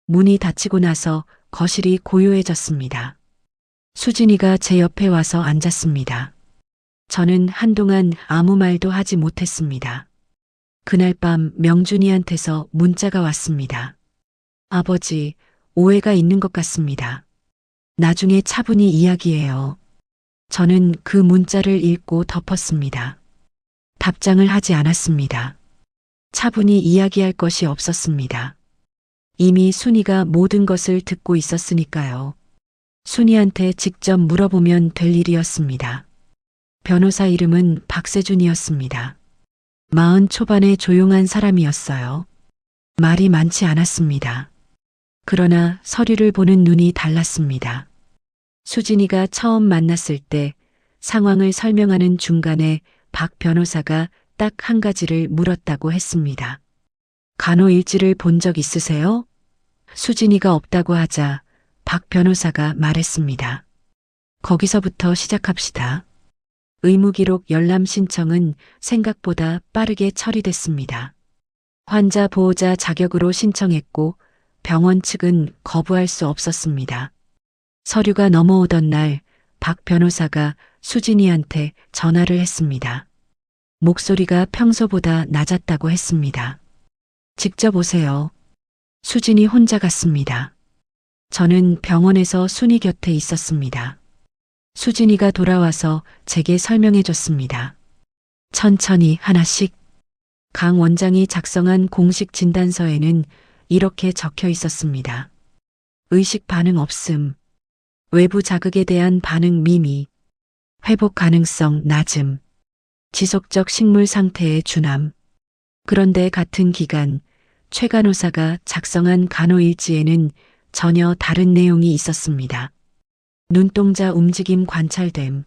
문이 닫히고 나서 거실이 고요해졌습니다. 수진이가 제 옆에 와서 앉았습니다. 저는 한동안 아무 말도 하지 못했습니다. 그날 밤 명준이한테서 문자가 왔습니다. 아버지, 오해가 있는 것 같습니다. 나중에 차분히 이야기해요. 저는 그 문자를 읽고 덮었습니다. 답장을 하지 않았습니다. 차분히 이야기할 것이 없었습니다. 이미 순이가 모든 것을 듣고 있었으니까요. 순이한테 직접 물어보면 될 일이었습니다. 변호사 이름은 박세준이었습니다. 40 초반의 조용한 사람이었어요. 말이 많지 않았습니다. 그러나 서류를 보는 눈이 달랐습니다. 수진이가 처음 만났을 때 상황을 설명하는 중간에 박 변호사가 딱 한 가지를 물었다고 했습니다. 간호일지를 본 적 있으세요? 수진이가 없다고 하자 박 변호사가 말했습니다. 거기서부터 시작합시다. 의무기록 열람 신청은 생각보다 빠르게 처리됐습니다. 환자 보호자 자격으로 신청했고 병원 측은 거부할 수 없었습니다. 서류가 넘어오던 날 박 변호사가 수진이한테 전화를 했습니다. 목소리가 평소보다 낮았다고 했습니다. 직접 오세요. 수진이 혼자 갔습니다. 저는 병원에서 순이 곁에 있었습니다. 수진이가 돌아와서 제게 설명해 줬습니다. 천천히 하나씩. 강 원장이 작성한 공식 진단서에는 이렇게 적혀 있었습니다. 의식 반응 없음. 외부 자극에 대한 반응 미미. 회복 가능성 낮음. 지속적 식물 상태의 준함. 그런데 같은 기간 최 간호사가 작성한 간호일지에는 전혀 다른 내용이 있었습니다. 눈동자 움직임 관찰됨.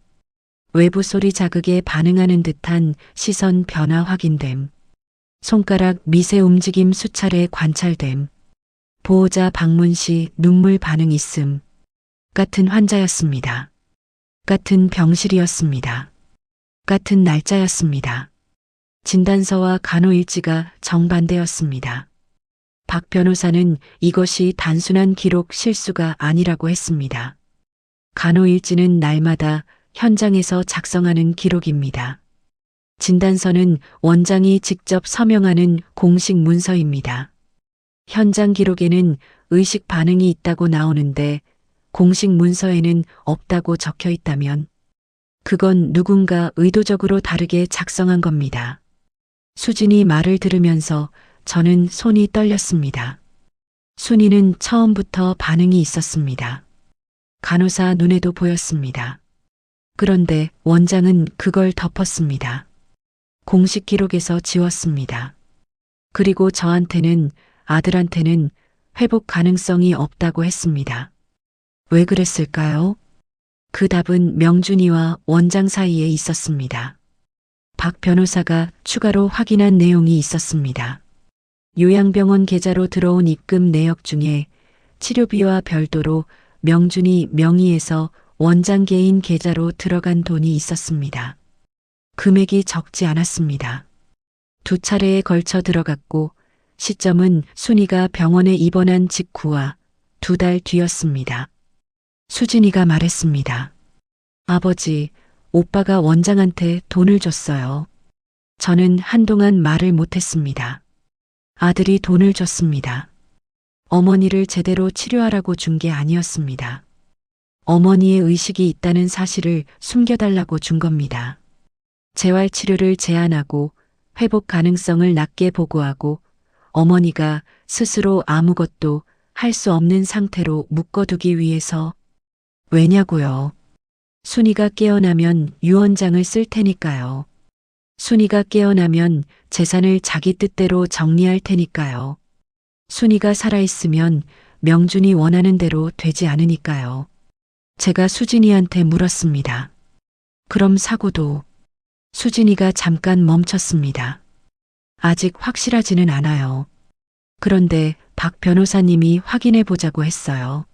외부 소리 자극에 반응하는 듯한 시선 변화 확인됨. 손가락 미세 움직임 수차례 관찰됨. 보호자 방문 시 눈물 반응 있음. 같은 환자였습니다. 같은 병실이었습니다. 같은 날짜였습니다. 진단서와 간호일지가 정반대였습니다. 박 변호사는 이것이 단순한 기록 실수가 아니라고 했습니다. 간호일지는 날마다 현장에서 작성하는 기록입니다. 진단서는 원장이 직접 서명하는 공식 문서입니다. 현장 기록에는 의식 반응이 있다고 나오는데 공식 문서에는 없다고 적혀 있다면 그건 누군가 의도적으로 다르게 작성한 겁니다. 수진이 말을 들으면서 저는 손이 떨렸습니다. 순이는 처음부터 반응이 있었습니다. 간호사 눈에도 보였습니다. 그런데 원장은 그걸 덮었습니다. 공식 기록에서 지웠습니다. 그리고 저한테는 아들한테는 회복 가능성이 없다고 했습니다. 왜 그랬을까요? 그 답은 명준이와 원장 사이에 있었습니다. 박 변호사가 추가로 확인한 내용이 있었습니다. 요양병원 계좌로 들어온 입금 내역 중에 치료비와 별도로 명준이 명의에서 원장 개인 계좌로 들어간 돈이 있었습니다. 금액이 적지 않았습니다. 2차례에 걸쳐 들어갔고 시점은 순이가 병원에 입원한 직후와 2달 뒤였습니다. 수진이가 말했습니다. 아버지, 오빠가 원장한테 돈을 줬어요. 저는 한동안 말을 못했습니다. 아들이 돈을 줬습니다. 어머니를 제대로 치료하라고 준 게 아니었습니다. 어머니의 의식이 있다는 사실을 숨겨달라고 준 겁니다. 재활치료를 제한하고 회복 가능성을 낮게 보고하고 어머니가 스스로 아무것도 할 수 없는 상태로 묶어두기 위해서. 왜냐고요? 순이가 깨어나면 유언장을 쓸 테니까요. 순이가 깨어나면 재산을 자기 뜻대로 정리할 테니까요. 순이가 살아있으면 명준이 원하는 대로 되지 않으니까요. 제가 수진이한테 물었습니다. 그럼 사고도? 수진이가 잠깐 멈췄습니다. 아직 확실하지는 않아요. 그런데 박 변호사님이 확인해 보자고 했어요.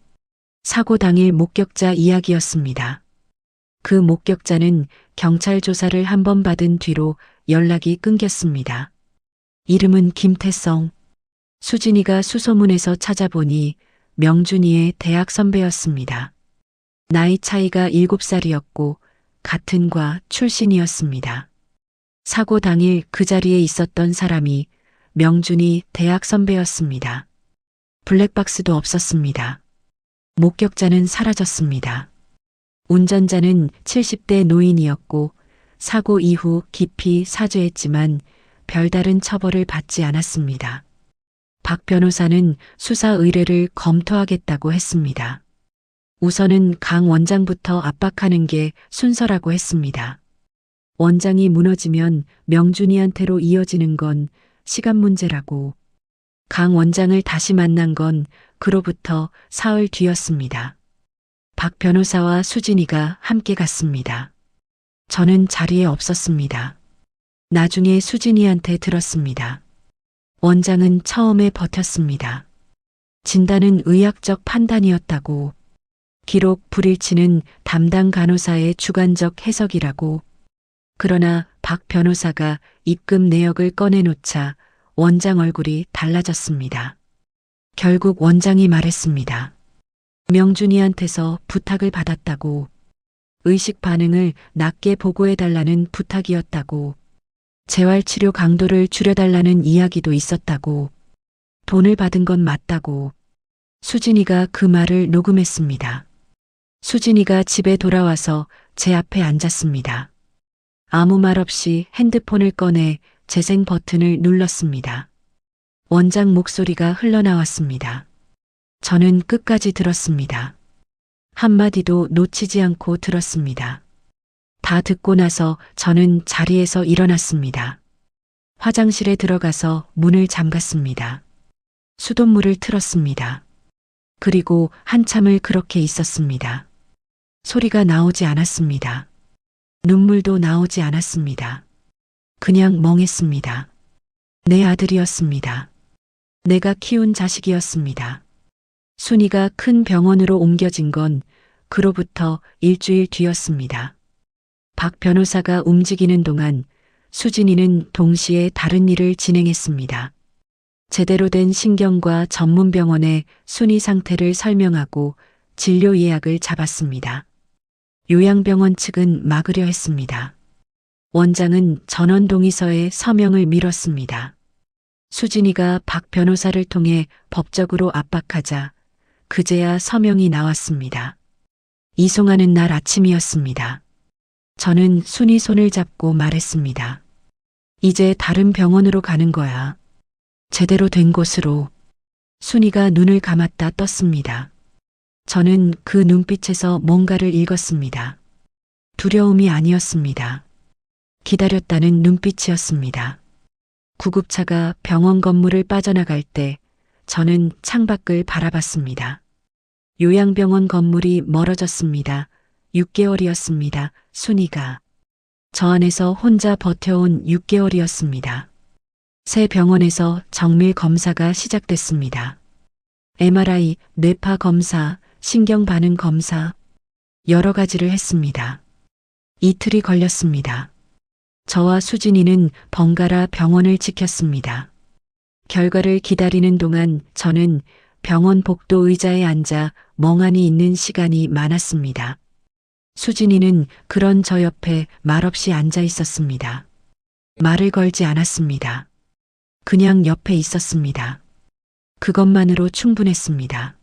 사고 당일 목격자 이야기였습니다. 그 목격자는 경찰 조사를 한 번 받은 뒤로 연락이 끊겼습니다. 이름은 김태성. 수진이가 수소문에서 찾아보니 명준이의 대학 선배였습니다. 나이 차이가 7살이었고 같은 과 출신이었습니다. 사고 당일 그 자리에 있었던 사람이 명준이 대학 선배였습니다. 블랙박스도 없었습니다. 목격자는 사라졌습니다. 운전자는 70대 노인이었고 사고 이후 깊이 사죄했지만 별다른 처벌을 받지 않았습니다. 박 변호사는 수사 의뢰를 검토하겠다고 했습니다. 우선은 강 원장부터 압박하는 게 순서라고 했습니다. 원장이 무너지면 명준이한테로 이어지는 건 시간 문제라고. 강 원장을 다시 만난 건 그로부터 사흘 뒤였습니다. 박 변호사와 수진이가 함께 갔습니다. 저는 자리에 없었습니다. 나중에 수진이한테 들었습니다. 원장은 처음에 버텼습니다. 진단은 의학적 판단이었다고. 기록 불일치는 담당 간호사의 주관적 해석이라고. 그러나 박 변호사가 입금 내역을 꺼내놓자 원장 얼굴이 달라졌습니다. 결국 원장이 말했습니다. 명준이한테서 부탁을 받았다고. 의식 반응을 낮게 보고해달라는 부탁이었다고. 재활치료 강도를 줄여달라는 이야기도 있었다고. 돈을 받은 건 맞다고. 수진이가 그 말을 녹음했습니다. 수진이가 집에 돌아와서 제 앞에 앉았습니다. 아무 말 없이 핸드폰을 꺼내 재생 버튼을 눌렀습니다. 원장 목소리가 흘러나왔습니다. 저는 끝까지 들었습니다. 한마디도 놓치지 않고 들었습니다. 다 듣고 나서 저는 자리에서 일어났습니다. 화장실에 들어가서 문을 잠갔습니다. 수돗물을 틀었습니다. 그리고 한참을 그렇게 있었습니다. 소리가 나오지 않았습니다. 눈물도 나오지 않았습니다. 그냥 멍했습니다. 내 아들이었습니다. 내가 키운 자식이었습니다. 순이가 큰 병원으로 옮겨진 건 그로부터 일주일 뒤였습니다. 박 변호사가 움직이는 동안 수진이는 동시에 다른 일을 진행했습니다. 제대로 된 신경과 전문 병원에 순이 상태를 설명하고 진료 예약을 잡았습니다. 요양병원 측은 막으려 했습니다. 원장은 전원 동의서에 서명을 밀었습니다. 수진이가 박 변호사를 통해 법적으로 압박하자 그제야 서명이 나왔습니다. 이송하는 날 아침이었습니다. 저는 순이 손을 잡고 말했습니다. 이제 다른 병원으로 가는 거야. 제대로 된 곳으로. 순이가 눈을 감았다 떴습니다. 저는 그 눈빛에서 뭔가를 읽었습니다. 두려움이 아니었습니다. 기다렸다는 눈빛이었습니다. 구급차가 병원 건물을 빠져나갈 때 저는 창밖을 바라봤습니다. 요양병원 건물이 멀어졌습니다. 6개월이었습니다. 순이가. 저 안에서 혼자 버텨온 6개월이었습니다. 새 병원에서 정밀 검사가 시작됐습니다. MRI, 뇌파 검사, 신경 반응 검사, 여러 가지를 했습니다. 이틀이 걸렸습니다. 저와 수진이는 번갈아 병원을 지켰습니다. 결과를 기다리는 동안 저는 병원 복도 의자에 앉아 멍하니 있는 시간이 많았습니다. 수진이는 그런 저 옆에 말없이 앉아 있었습니다. 말을 걸지 않았습니다. 그냥 옆에 있었습니다. 그것만으로 충분했습니다.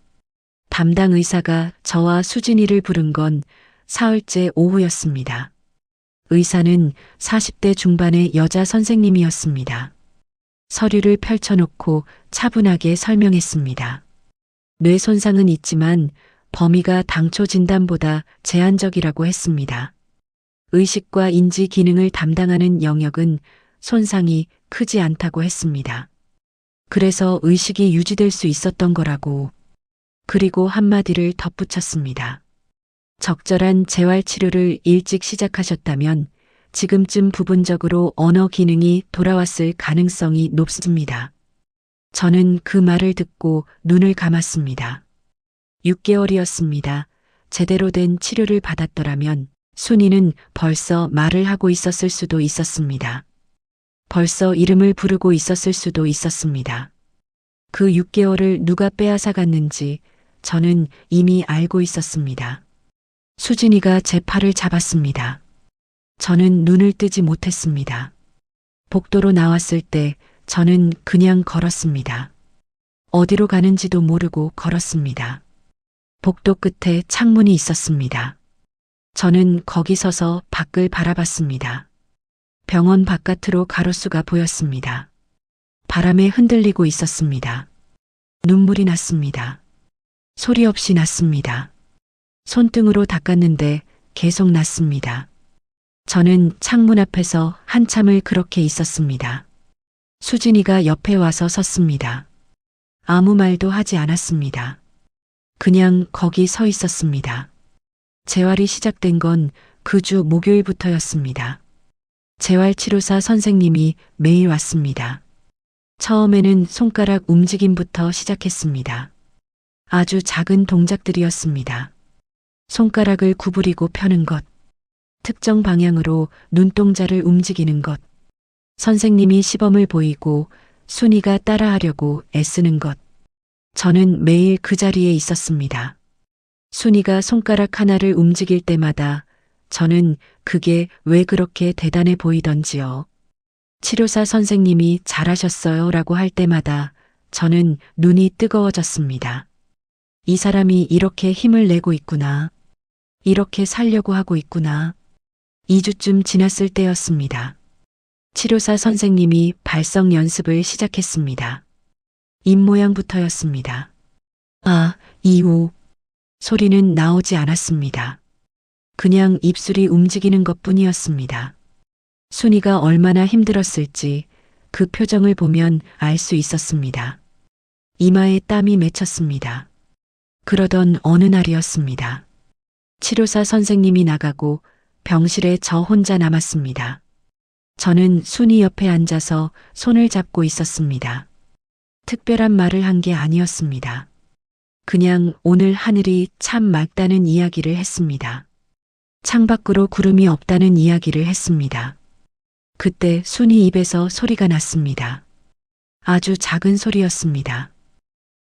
담당 의사가 저와 수진이를 부른 건 사흘째 오후였습니다. 의사는 40대 중반의 여자 선생님이었습니다. 서류를 펼쳐놓고 차분하게 설명했습니다. 뇌 손상은 있지만 범위가 당초 진단보다 제한적이라고 했습니다. 의식과 인지 기능을 담당하는 영역은 손상이 크지 않다고 했습니다. 그래서 의식이 유지될 수 있었던 거라고. 그리고 한마디를 덧붙였습니다. 적절한 재활치료를 일찍 시작하셨다면 지금쯤 부분적으로 언어 기능이 돌아왔을 가능성이 높습니다. 저는 그 말을 듣고 눈을 감았습니다. 6개월이었습니다. 제대로 된 치료를 받았더라면 순이는 벌써 말을 하고 있었을 수도 있었습니다. 벌써 이름을 부르고 있었을 수도 있었습니다. 그 6개월을 누가 빼앗아 갔는지 저는 이미 알고 있었습니다. 수진이가 제 팔을 잡았습니다. 저는 눈을 뜨지 못했습니다. 복도로 나왔을 때 저는 그냥 걸었습니다. 어디로 가는지도 모르고 걸었습니다. 복도 끝에 창문이 있었습니다. 저는 거기 서서 밖을 바라봤습니다. 병원 바깥으로 가로수가 보였습니다. 바람에 흔들리고 있었습니다. 눈물이 났습니다. 소리 없이 났습니다. 손등으로 닦았는데 계속 났습니다. 저는 창문 앞에서 한참을 그렇게 있었습니다. 수진이가 옆에 와서 섰습니다. 아무 말도 하지 않았습니다. 그냥 거기 서 있었습니다. 재활이 시작된 건 그 주 목요일부터였습니다. 재활치료사 선생님이 매일 왔습니다. 처음에는 손가락 움직임부터 시작했습니다. 아주 작은 동작들이었습니다. 손가락을 구부리고 펴는 것, 특정 방향으로 눈동자를 움직이는 것, 선생님이 시범을 보이고 순이가 따라하려고 애쓰는 것. 저는 매일 그 자리에 있었습니다. 순이가 손가락 하나를 움직일 때마다 저는 그게 왜 그렇게 대단해 보이던지요. 치료사 선생님이 잘하셨어요 라고 할 때마다 저는 눈이 뜨거워졌습니다. 이 사람이 이렇게 힘을 내고 있구나. 이렇게 살려고 하고 있구나. 2주쯤 지났을 때였습니다. 치료사 선생님이 발성 연습을 시작했습니다. 입모양부터였습니다. 아, 이후 소리는 나오지 않았습니다. 그냥 입술이 움직이는 것뿐이었습니다. 순이가 얼마나 힘들었을지 그 표정을 보면 알 수 있었습니다. 이마에 땀이 맺혔습니다. 그러던 어느 날이었습니다. 치료사 선생님이 나가고 병실에 저 혼자 남았습니다. 저는 순이 옆에 앉아서 손을 잡고 있었습니다. 특별한 말을 한 게 아니었습니다. 그냥 오늘 하늘이 참 맑다는 이야기를 했습니다. 창밖으로 구름이 없다는 이야기를 했습니다. 그때 순이 입에서 소리가 났습니다. 아주 작은 소리였습니다.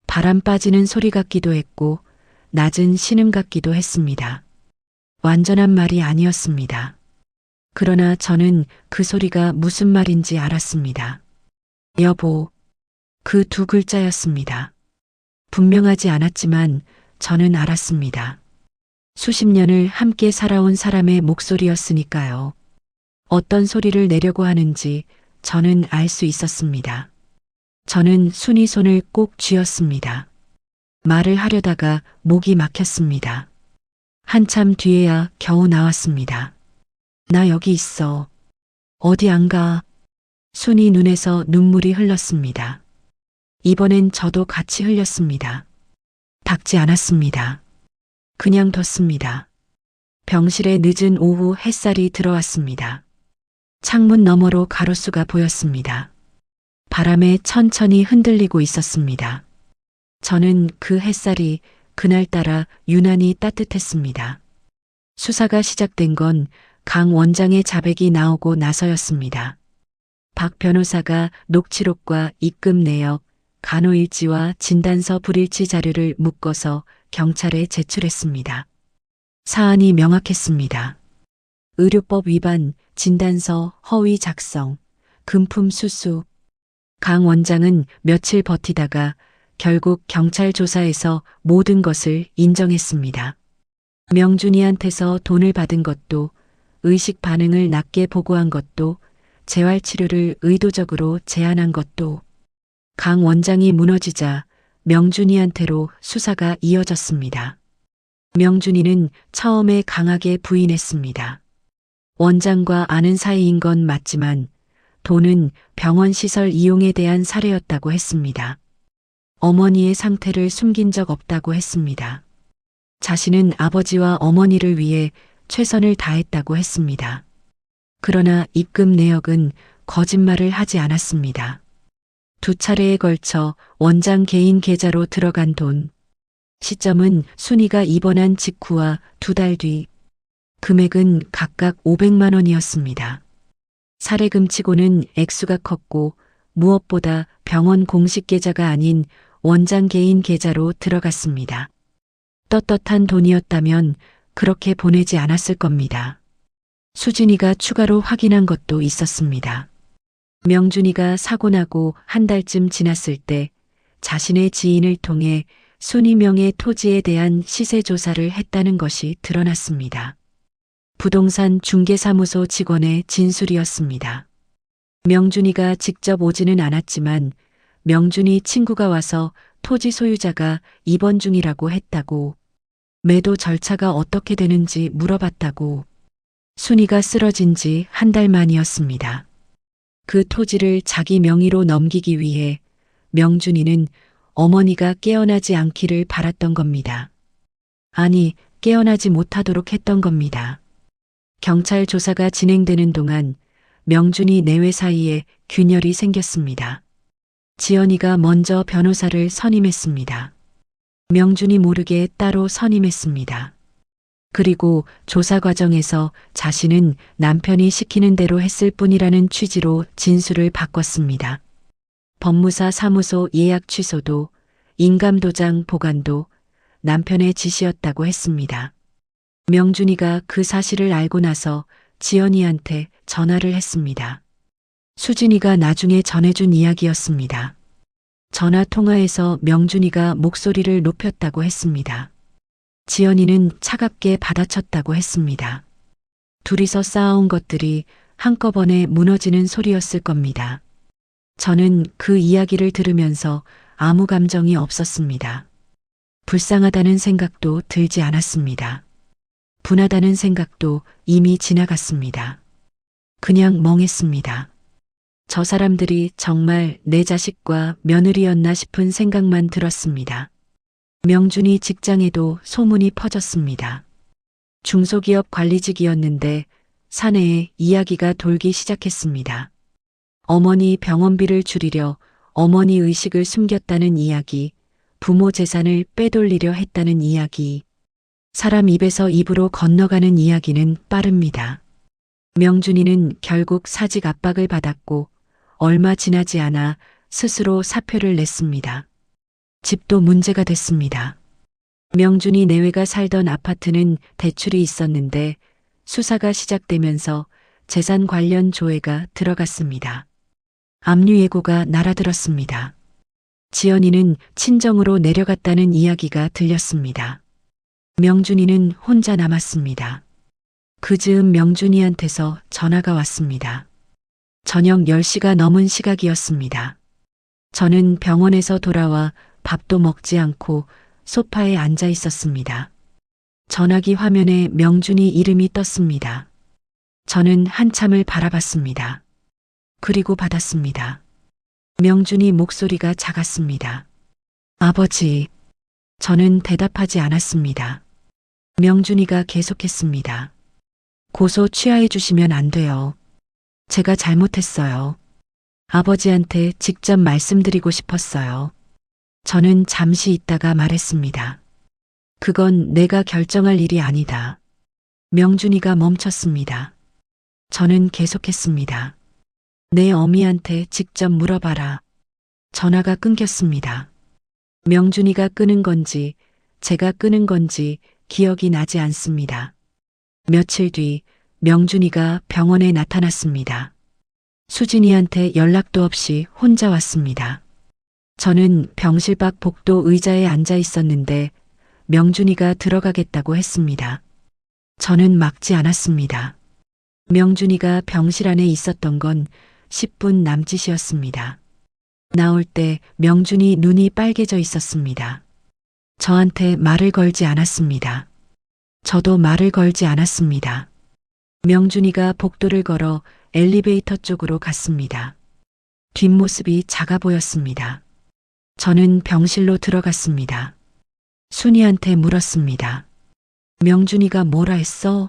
바람 빠지는 소리 같기도 했고 낮은 신음 같기도 했습니다. 완전한 말이 아니었습니다. 그러나 저는 그 소리가 무슨 말인지 알았습니다. 여보, 그 두 글자였습니다. 분명하지 않았지만 저는 알았습니다. 수십 년을 함께 살아온 사람의 목소리였으니까요. 어떤 소리를 내려고 하는지 저는 알 수 있었습니다. 저는 순이 손을 꼭 쥐었습니다. 말을 하려다가 목이 막혔습니다. 한참 뒤에야 겨우 나왔습니다. 나 여기 있어. 어디 안 가. 순이 눈에서 눈물이 흘렀습니다. 이번엔 저도 같이 흘렸습니다. 닦지 않았습니다. 그냥 뒀습니다. 병실에 늦은 오후 햇살이 들어왔습니다. 창문 너머로 가로수가 보였습니다. 바람에 천천히 흔들리고 있었습니다. 저는 그 햇살이 그날따라 유난히 따뜻했습니다. 수사가 시작된 건 강 원장의 자백이 나오고 나서였습니다. 박 변호사가 녹취록과 입금 내역, 간호일지와 진단서 불일치 자료를 묶어서 경찰에 제출했습니다. 사안이 명확했습니다. 의료법 위반, 진단서 허위 작성, 금품 수수. 강 원장은 며칠 버티다가 결국 경찰 조사에서 모든 것을 인정했습니다. 명준이한테서 돈을 받은 것도, 의식 반응을 낮게 보고한 것도, 재활치료를 의도적으로 제한한 것도. 강 원장이 무너지자 명준이한테로 수사가 이어졌습니다. 명준이는 처음에 강하게 부인했습니다. 원장과 아는 사이인 건 맞지만 돈은 병원 시설 이용에 대한 사례였다고 했습니다. 어머니의 상태를 숨긴 적 없다고 했습니다. 자신은 아버지와 어머니를 위해 최선을 다했다고 했습니다. 그러나 입금 내역은 거짓말을 하지 않았습니다. 2차례에 걸쳐 원장 개인 계좌로 들어간 돈. 시점은 순이가 입원한 직후와 2달 뒤. 금액은 각각 500만 원이었습니다. 사례금치고는 액수가 컸고 무엇보다 병원 공식 계좌가 아닌 원장 개인 계좌로 들어갔습니다. 떳떳한 돈이었다면 그렇게 보내지 않았을 겁니다. 수진이가 추가로 확인한 것도 있었습니다. 명준이가 사고 나고 한 달쯤 지났을 때 자신의 지인을 통해 순이 명의 토지에 대한 시세 조사를 했다는 것이 드러났습니다. 부동산 중개사무소 직원의 진술이었습니다. 명준이가 직접 오지는 않았지만 명준이 친구가 와서 토지 소유자가 입원 중이라고 했다고, 매도 절차가 어떻게 되는지 물어봤다고, 순이가 쓰러진 지 한 달 만이었습니다. 그 토지를 자기 명의로 넘기기 위해 명준이는 어머니가 깨어나지 않기를 바랐던 겁니다. 아니, 깨어나지 못하도록 했던 겁니다. 경찰 조사가 진행되는 동안 명준이 내외 사이에 균열이 생겼습니다. 지연이가 먼저 변호사를 선임했습니다. 명준이 모르게 따로 선임했습니다. 그리고 조사 과정에서 자신은 남편이 시키는 대로 했을 뿐이라는 취지로 진술을 바꿨습니다. 법무사 사무소 예약 취소도, 인감도장 보관도 남편의 지시였다고 했습니다. 명준이가 그 사실을 알고 나서 지연이한테 전화를 했습니다. 수진이가 나중에 전해준 이야기였습니다. 전화 통화에서 명준이가 목소리를 높였다고 했습니다. 지연이는 차갑게 받아쳤다고 했습니다. 둘이서 쌓아온 것들이 한꺼번에 무너지는 소리였을 겁니다. 저는 그 이야기를 들으면서 아무 감정이 없었습니다. 불쌍하다는 생각도 들지 않았습니다. 분하다는 생각도 이미 지나갔습니다. 그냥 멍했습니다. 저 사람들이 정말 내 자식과 며느리였나 싶은 생각만 들었습니다. 명준이 직장에도 소문이 퍼졌습니다. 중소기업 관리직이었는데 사내에 이야기가 돌기 시작했습니다. 어머니 병원비를 줄이려 어머니 의식을 숨겼다는 이야기, 부모 재산을 빼돌리려 했다는 이야기, 사람 입에서 입으로 건너가는 이야기는 빠릅니다. 명준이는 결국 사직 압박을 받았고 얼마 지나지 않아 스스로 사표를 냈습니다. 집도 문제가 됐습니다. 명준이 내외가 살던 아파트는 대출이 있었는데 수사가 시작되면서 재산 관련 조회가 들어갔습니다. 압류 예고가 날아들었습니다. 지연이는 친정으로 내려갔다는 이야기가 들렸습니다. 명준이는 혼자 남았습니다. 그 즈음 명준이한테서 전화가 왔습니다. 저녁 10시가 넘은 시각이었습니다. 저는 병원에서 돌아와 밥도 먹지 않고 소파에 앉아 있었습니다. 전화기 화면에 명준이 이름이 떴습니다. 저는 한참을 바라봤습니다. 그리고 받았습니다. 명준이 목소리가 작았습니다. 아버지. 저는 대답하지 않았습니다. 명준이가 계속했습니다. 고소 취하해 주시면 안 돼요. 제가 잘못했어요. 아버지한테 직접 말씀드리고 싶었어요. 저는 잠시 있다가 말했습니다. 그건 내가 결정할 일이 아니다. 명준이가 멈췄습니다. 저는 계속했습니다. 내 어미한테 직접 물어봐라. 전화가 끊겼습니다. 명준이가 끄는 건지 제가 끄는 건지 기억이 나지 않습니다. 며칠 뒤 명준이가 병원에 나타났습니다. 수진이한테 연락도 없이 혼자 왔습니다. 저는 병실 밖 복도 의자에 앉아 있었는데 명준이가 들어가겠다고 했습니다. 저는 막지 않았습니다. 명준이가 병실 안에 있었던 건 10분 남짓이었습니다. 나올 때 명준이 눈이 빨개져 있었습니다. 저한테 말을 걸지 않았습니다. 저도 말을 걸지 않았습니다. 명준이가 복도를 걸어 엘리베이터 쪽으로 갔습니다. 뒷모습이 작아 보였습니다. 저는 병실로 들어갔습니다. 순이한테 물었습니다. 명준이가 뭐라 했어?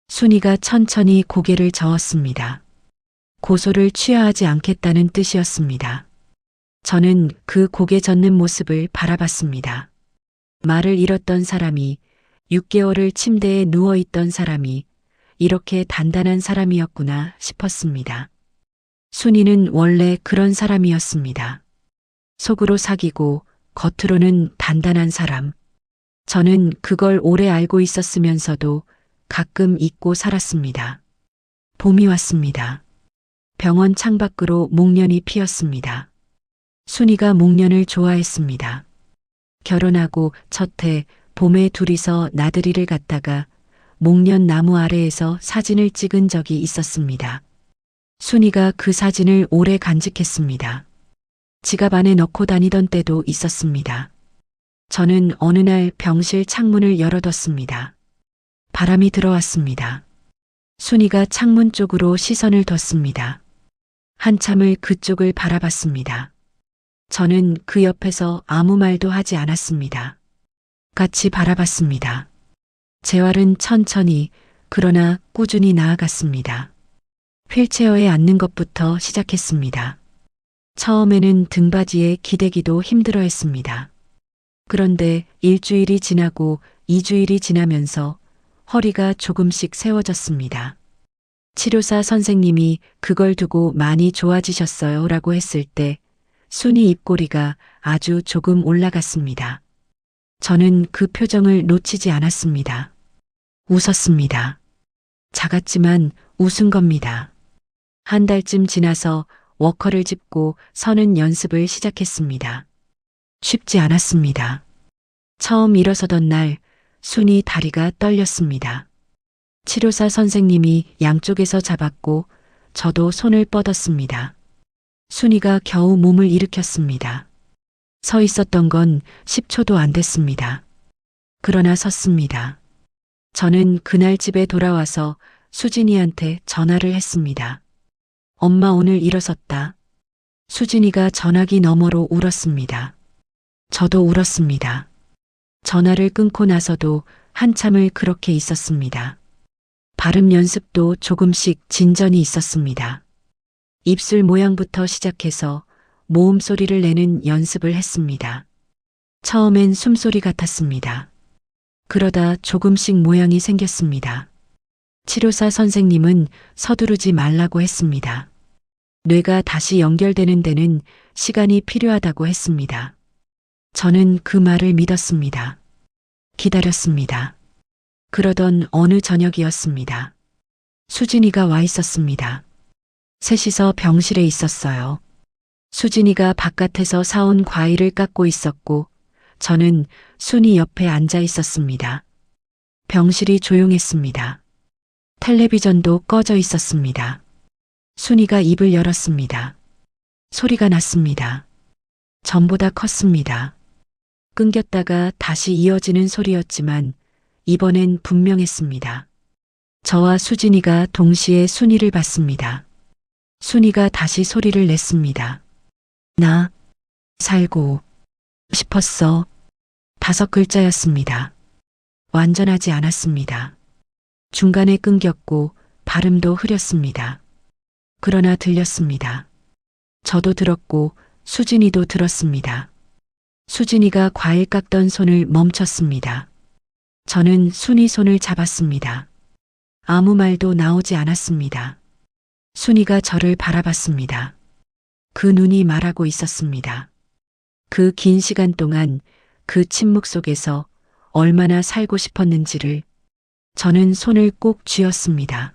순이가 천천히 고개를 저었습니다. 고소를 취하하지 않겠다는 뜻이었습니다. 저는 그 고개 젓는 모습을 바라봤습니다. 말을 잃었던 사람이 6개월을 침대에 누워있던 사람이 이렇게 단단한 사람이었구나 싶었습니다. 순이는 원래 그런 사람이었습니다. 속으로 사귀고 겉으로는 단단한 사람. 저는 그걸 오래 알고 있었으면서도 가끔 잊고 살았습니다. 봄이 왔습니다. 병원 창밖으로 목련이 피었습니다. 순이가 목련을 좋아했습니다. 결혼하고 첫 해 봄에 둘이서 나들이를 갔다가 목련 나무 아래에서 사진을 찍은 적이 있었습니다. 순이가 그 사진을 오래 간직했습니다. 지갑 안에 넣고 다니던 때도 있었습니다. 저는 어느 날 병실 창문을 열어뒀습니다. 바람이 들어왔습니다. 순이가 창문 쪽으로 시선을 뒀습니다. 한참을 그쪽을 바라봤습니다. 저는 그 옆에서 아무 말도 하지 않았습니다. 같이 바라봤습니다. 재활은 천천히 그러나 꾸준히 나아갔습니다. 휠체어에 앉는 것부터 시작했습니다. 처음에는 등받이에 기대기도 힘들어했습니다. 그런데 일주일이 지나고 2주일이 지나면서 허리가 조금씩 세워졌습니다. 치료사 선생님이 그걸 두고 많이 좋아지셨어요 라고 했을 때 순이 입꼬리가 아주 조금 올라갔습니다. 저는 그 표정을 놓치지 않았습니다. 웃었습니다. 작았지만 웃은 겁니다. 한 달쯤 지나서 워커를 짚고 서는 연습을 시작했습니다. 쉽지 않았습니다. 처음 일어서던 날 순이 다리가 떨렸습니다. 치료사 선생님이 양쪽에서 잡았고 저도 손을 뻗었습니다. 순이가 겨우 몸을 일으켰습니다. 서 있었던 건 10초도 안 됐습니다. 그러나 섰습니다. 저는 그날 집에 돌아와서 수진이한테 전화를 했습니다. 엄마 오늘 일어섰다. 수진이가 전화기 너머로 울었습니다. 저도 울었습니다. 전화를 끊고 나서도 한참을 그렇게 있었습니다. 발음 연습도 조금씩 진전이 있었습니다. 입술 모양부터 시작해서 모음 소리를 내는 연습을 했습니다. 처음엔 숨소리 같았습니다. 그러다 조금씩 모양이 생겼습니다. 치료사 선생님은 서두르지 말라고 했습니다. 뇌가 다시 연결되는 데는 시간이 필요하다고 했습니다. 저는 그 말을 믿었습니다. 기다렸습니다. 그러던 어느 저녁이었습니다. 수진이가 와 있었습니다. 셋이서 병실에 있었어요. 수진이가 바깥에서 사온 과일을 깎고 있었고 저는 순이 옆에 앉아 있었습니다. 병실이 조용했습니다. 텔레비전도 꺼져 있었습니다. 순이가 입을 열었습니다. 소리가 났습니다. 전보다 컸습니다. 끊겼다가 다시 이어지는 소리였지만 이번엔 분명했습니다. 저와 수진이가 동시에 순이를 봤습니다. 순이가 다시 소리를 냈습니다. 나 살고 싶었어. 5글자였습니다. 완전하지 않았습니다. 중간에 끊겼고 발음도 흐렸습니다. 그러나 들렸습니다. 저도 들었고 수진이도 들었습니다. 수진이가 과일 깎던 손을 멈췄습니다. 저는 순이 손을 잡았습니다. 아무 말도 나오지 않았습니다. 순이가 저를 바라봤습니다. 그 눈이 말하고 있었습니다. 그 긴 시간 동안 그 침묵 속에서 얼마나 살고 싶었는지를 저는 손을 꼭 쥐었습니다.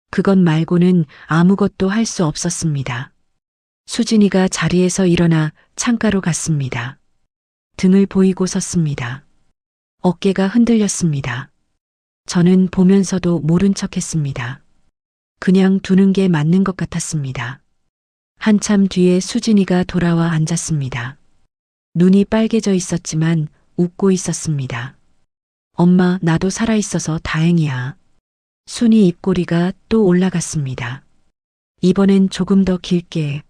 그것 말고는 아무것도 할 수 없었습니다. 수진이가 자리에서 일어나 창가로 갔습니다. 등을 보이고 섰습니다. 어깨가 흔들렸습니다. 저는 보면서도 모른 척했습니다. 그냥 두는 게 맞는 것 같았습니다. 한참 뒤에 수진이가 돌아와 앉았습니다. 눈이 빨개져 있었지만 웃고 있었습니다. 엄마, 나도 살아있어서 다행이야. 순이 입꼬리가 또 올라갔습니다. 이번엔 조금 더 길게.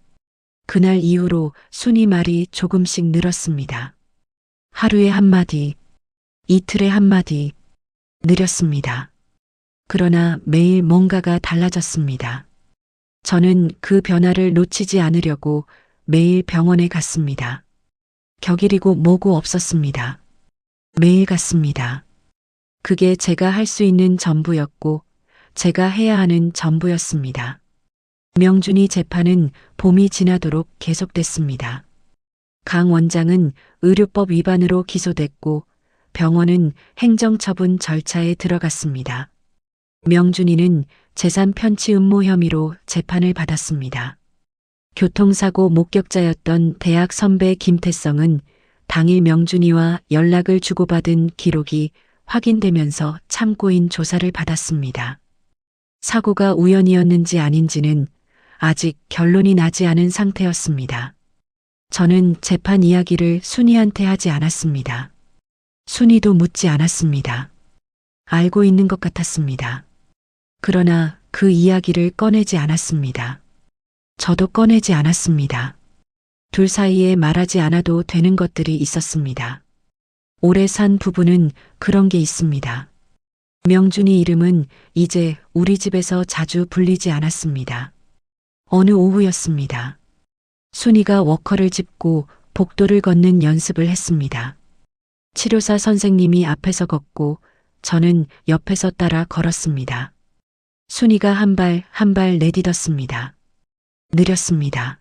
그날 이후로 순이 말이 조금씩 늘었습니다. 하루에 한마디, 이틀에 한마디, 느렸습니다. 그러나 매일 뭔가가 달라졌습니다. 저는 그 변화를 놓치지 않으려고 매일 병원에 갔습니다. 격일이고 뭐고 없었습니다. 매일 갔습니다. 그게 제가 할 수 있는 전부였고 제가 해야 하는 전부였습니다. 명준이 재판은 봄이 지나도록 계속됐습니다. 강 원장은 의료법 위반으로 기소됐고 병원은 행정처분 절차에 들어갔습니다. 명준이는 재산 편취 음모 혐의로 재판을 받았습니다. 교통사고 목격자였던 대학 선배 김태성은 당일 명준이와 연락을 주고받은 기록이 확인되면서 참고인 조사를 받았습니다. 사고가 우연이었는지 아닌지는 아직 결론이 나지 않은 상태였습니다. 저는 재판 이야기를 순이한테 하지 않았습니다. 순이도 묻지 않았습니다. 알고 있는 것 같았습니다. 그러나 그 이야기를 꺼내지 않았습니다. 저도 꺼내지 않았습니다. 둘 사이에 말하지 않아도 되는 것들이 있었습니다. 오래 산 부부는 그런 게 있습니다. 명준이 이름은 이제 우리 집에서 자주 불리지 않았습니다. 어느 오후였습니다. 순이가 워커를 짚고 복도를 걷는 연습을 했습니다. 치료사 선생님이 앞에서 걷고 저는 옆에서 따라 걸었습니다. 순이가 한 발 한 발 내딛었습니다. 느렸습니다.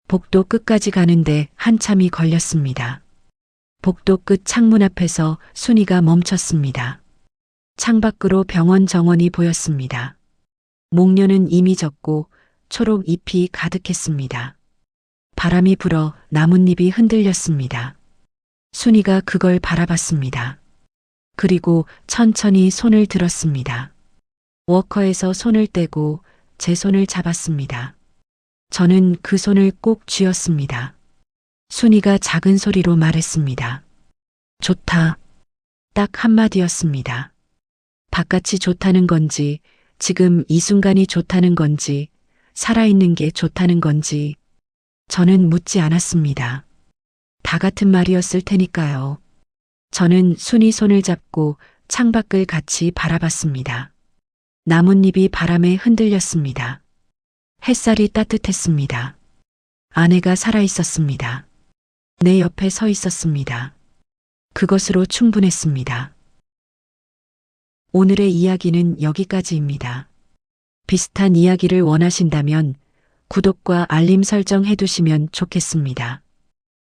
복도 끝까지 가는데 한참이 걸렸습니다. 복도 끝 창문 앞에서 순이가 멈췄습니다. 창밖으로 병원 정원이 보였습니다. 목련은 이미 졌고 초록 잎이 가득했습니다. 바람이 불어 나뭇잎이 흔들렸습니다. 순이가 그걸 바라봤습니다. 그리고 천천히 손을 들었습니다. 워커에서 손을 떼고 제 손을 잡았습니다. 저는 그 손을 꼭 쥐었습니다. 순이가 작은 소리로 말했습니다. 좋다. 딱 한마디였습니다. 바깥이 좋다는 건지, 지금 이 순간이 좋다는 건지, 살아있는 게 좋다는 건지, 저는 묻지 않았습니다. 다 같은 말이었을 테니까요. 저는 순이 손을 잡고 창밖을 같이 바라봤습니다. 나뭇잎이 바람에 흔들렸습니다. 햇살이 따뜻했습니다. 아내가 살아있었습니다. 내 옆에 서 있었습니다. 그것으로 충분했습니다. 오늘의 이야기는 여기까지입니다. 비슷한 이야기를 원하신다면 구독과 알림 설정 해두시면 좋겠습니다.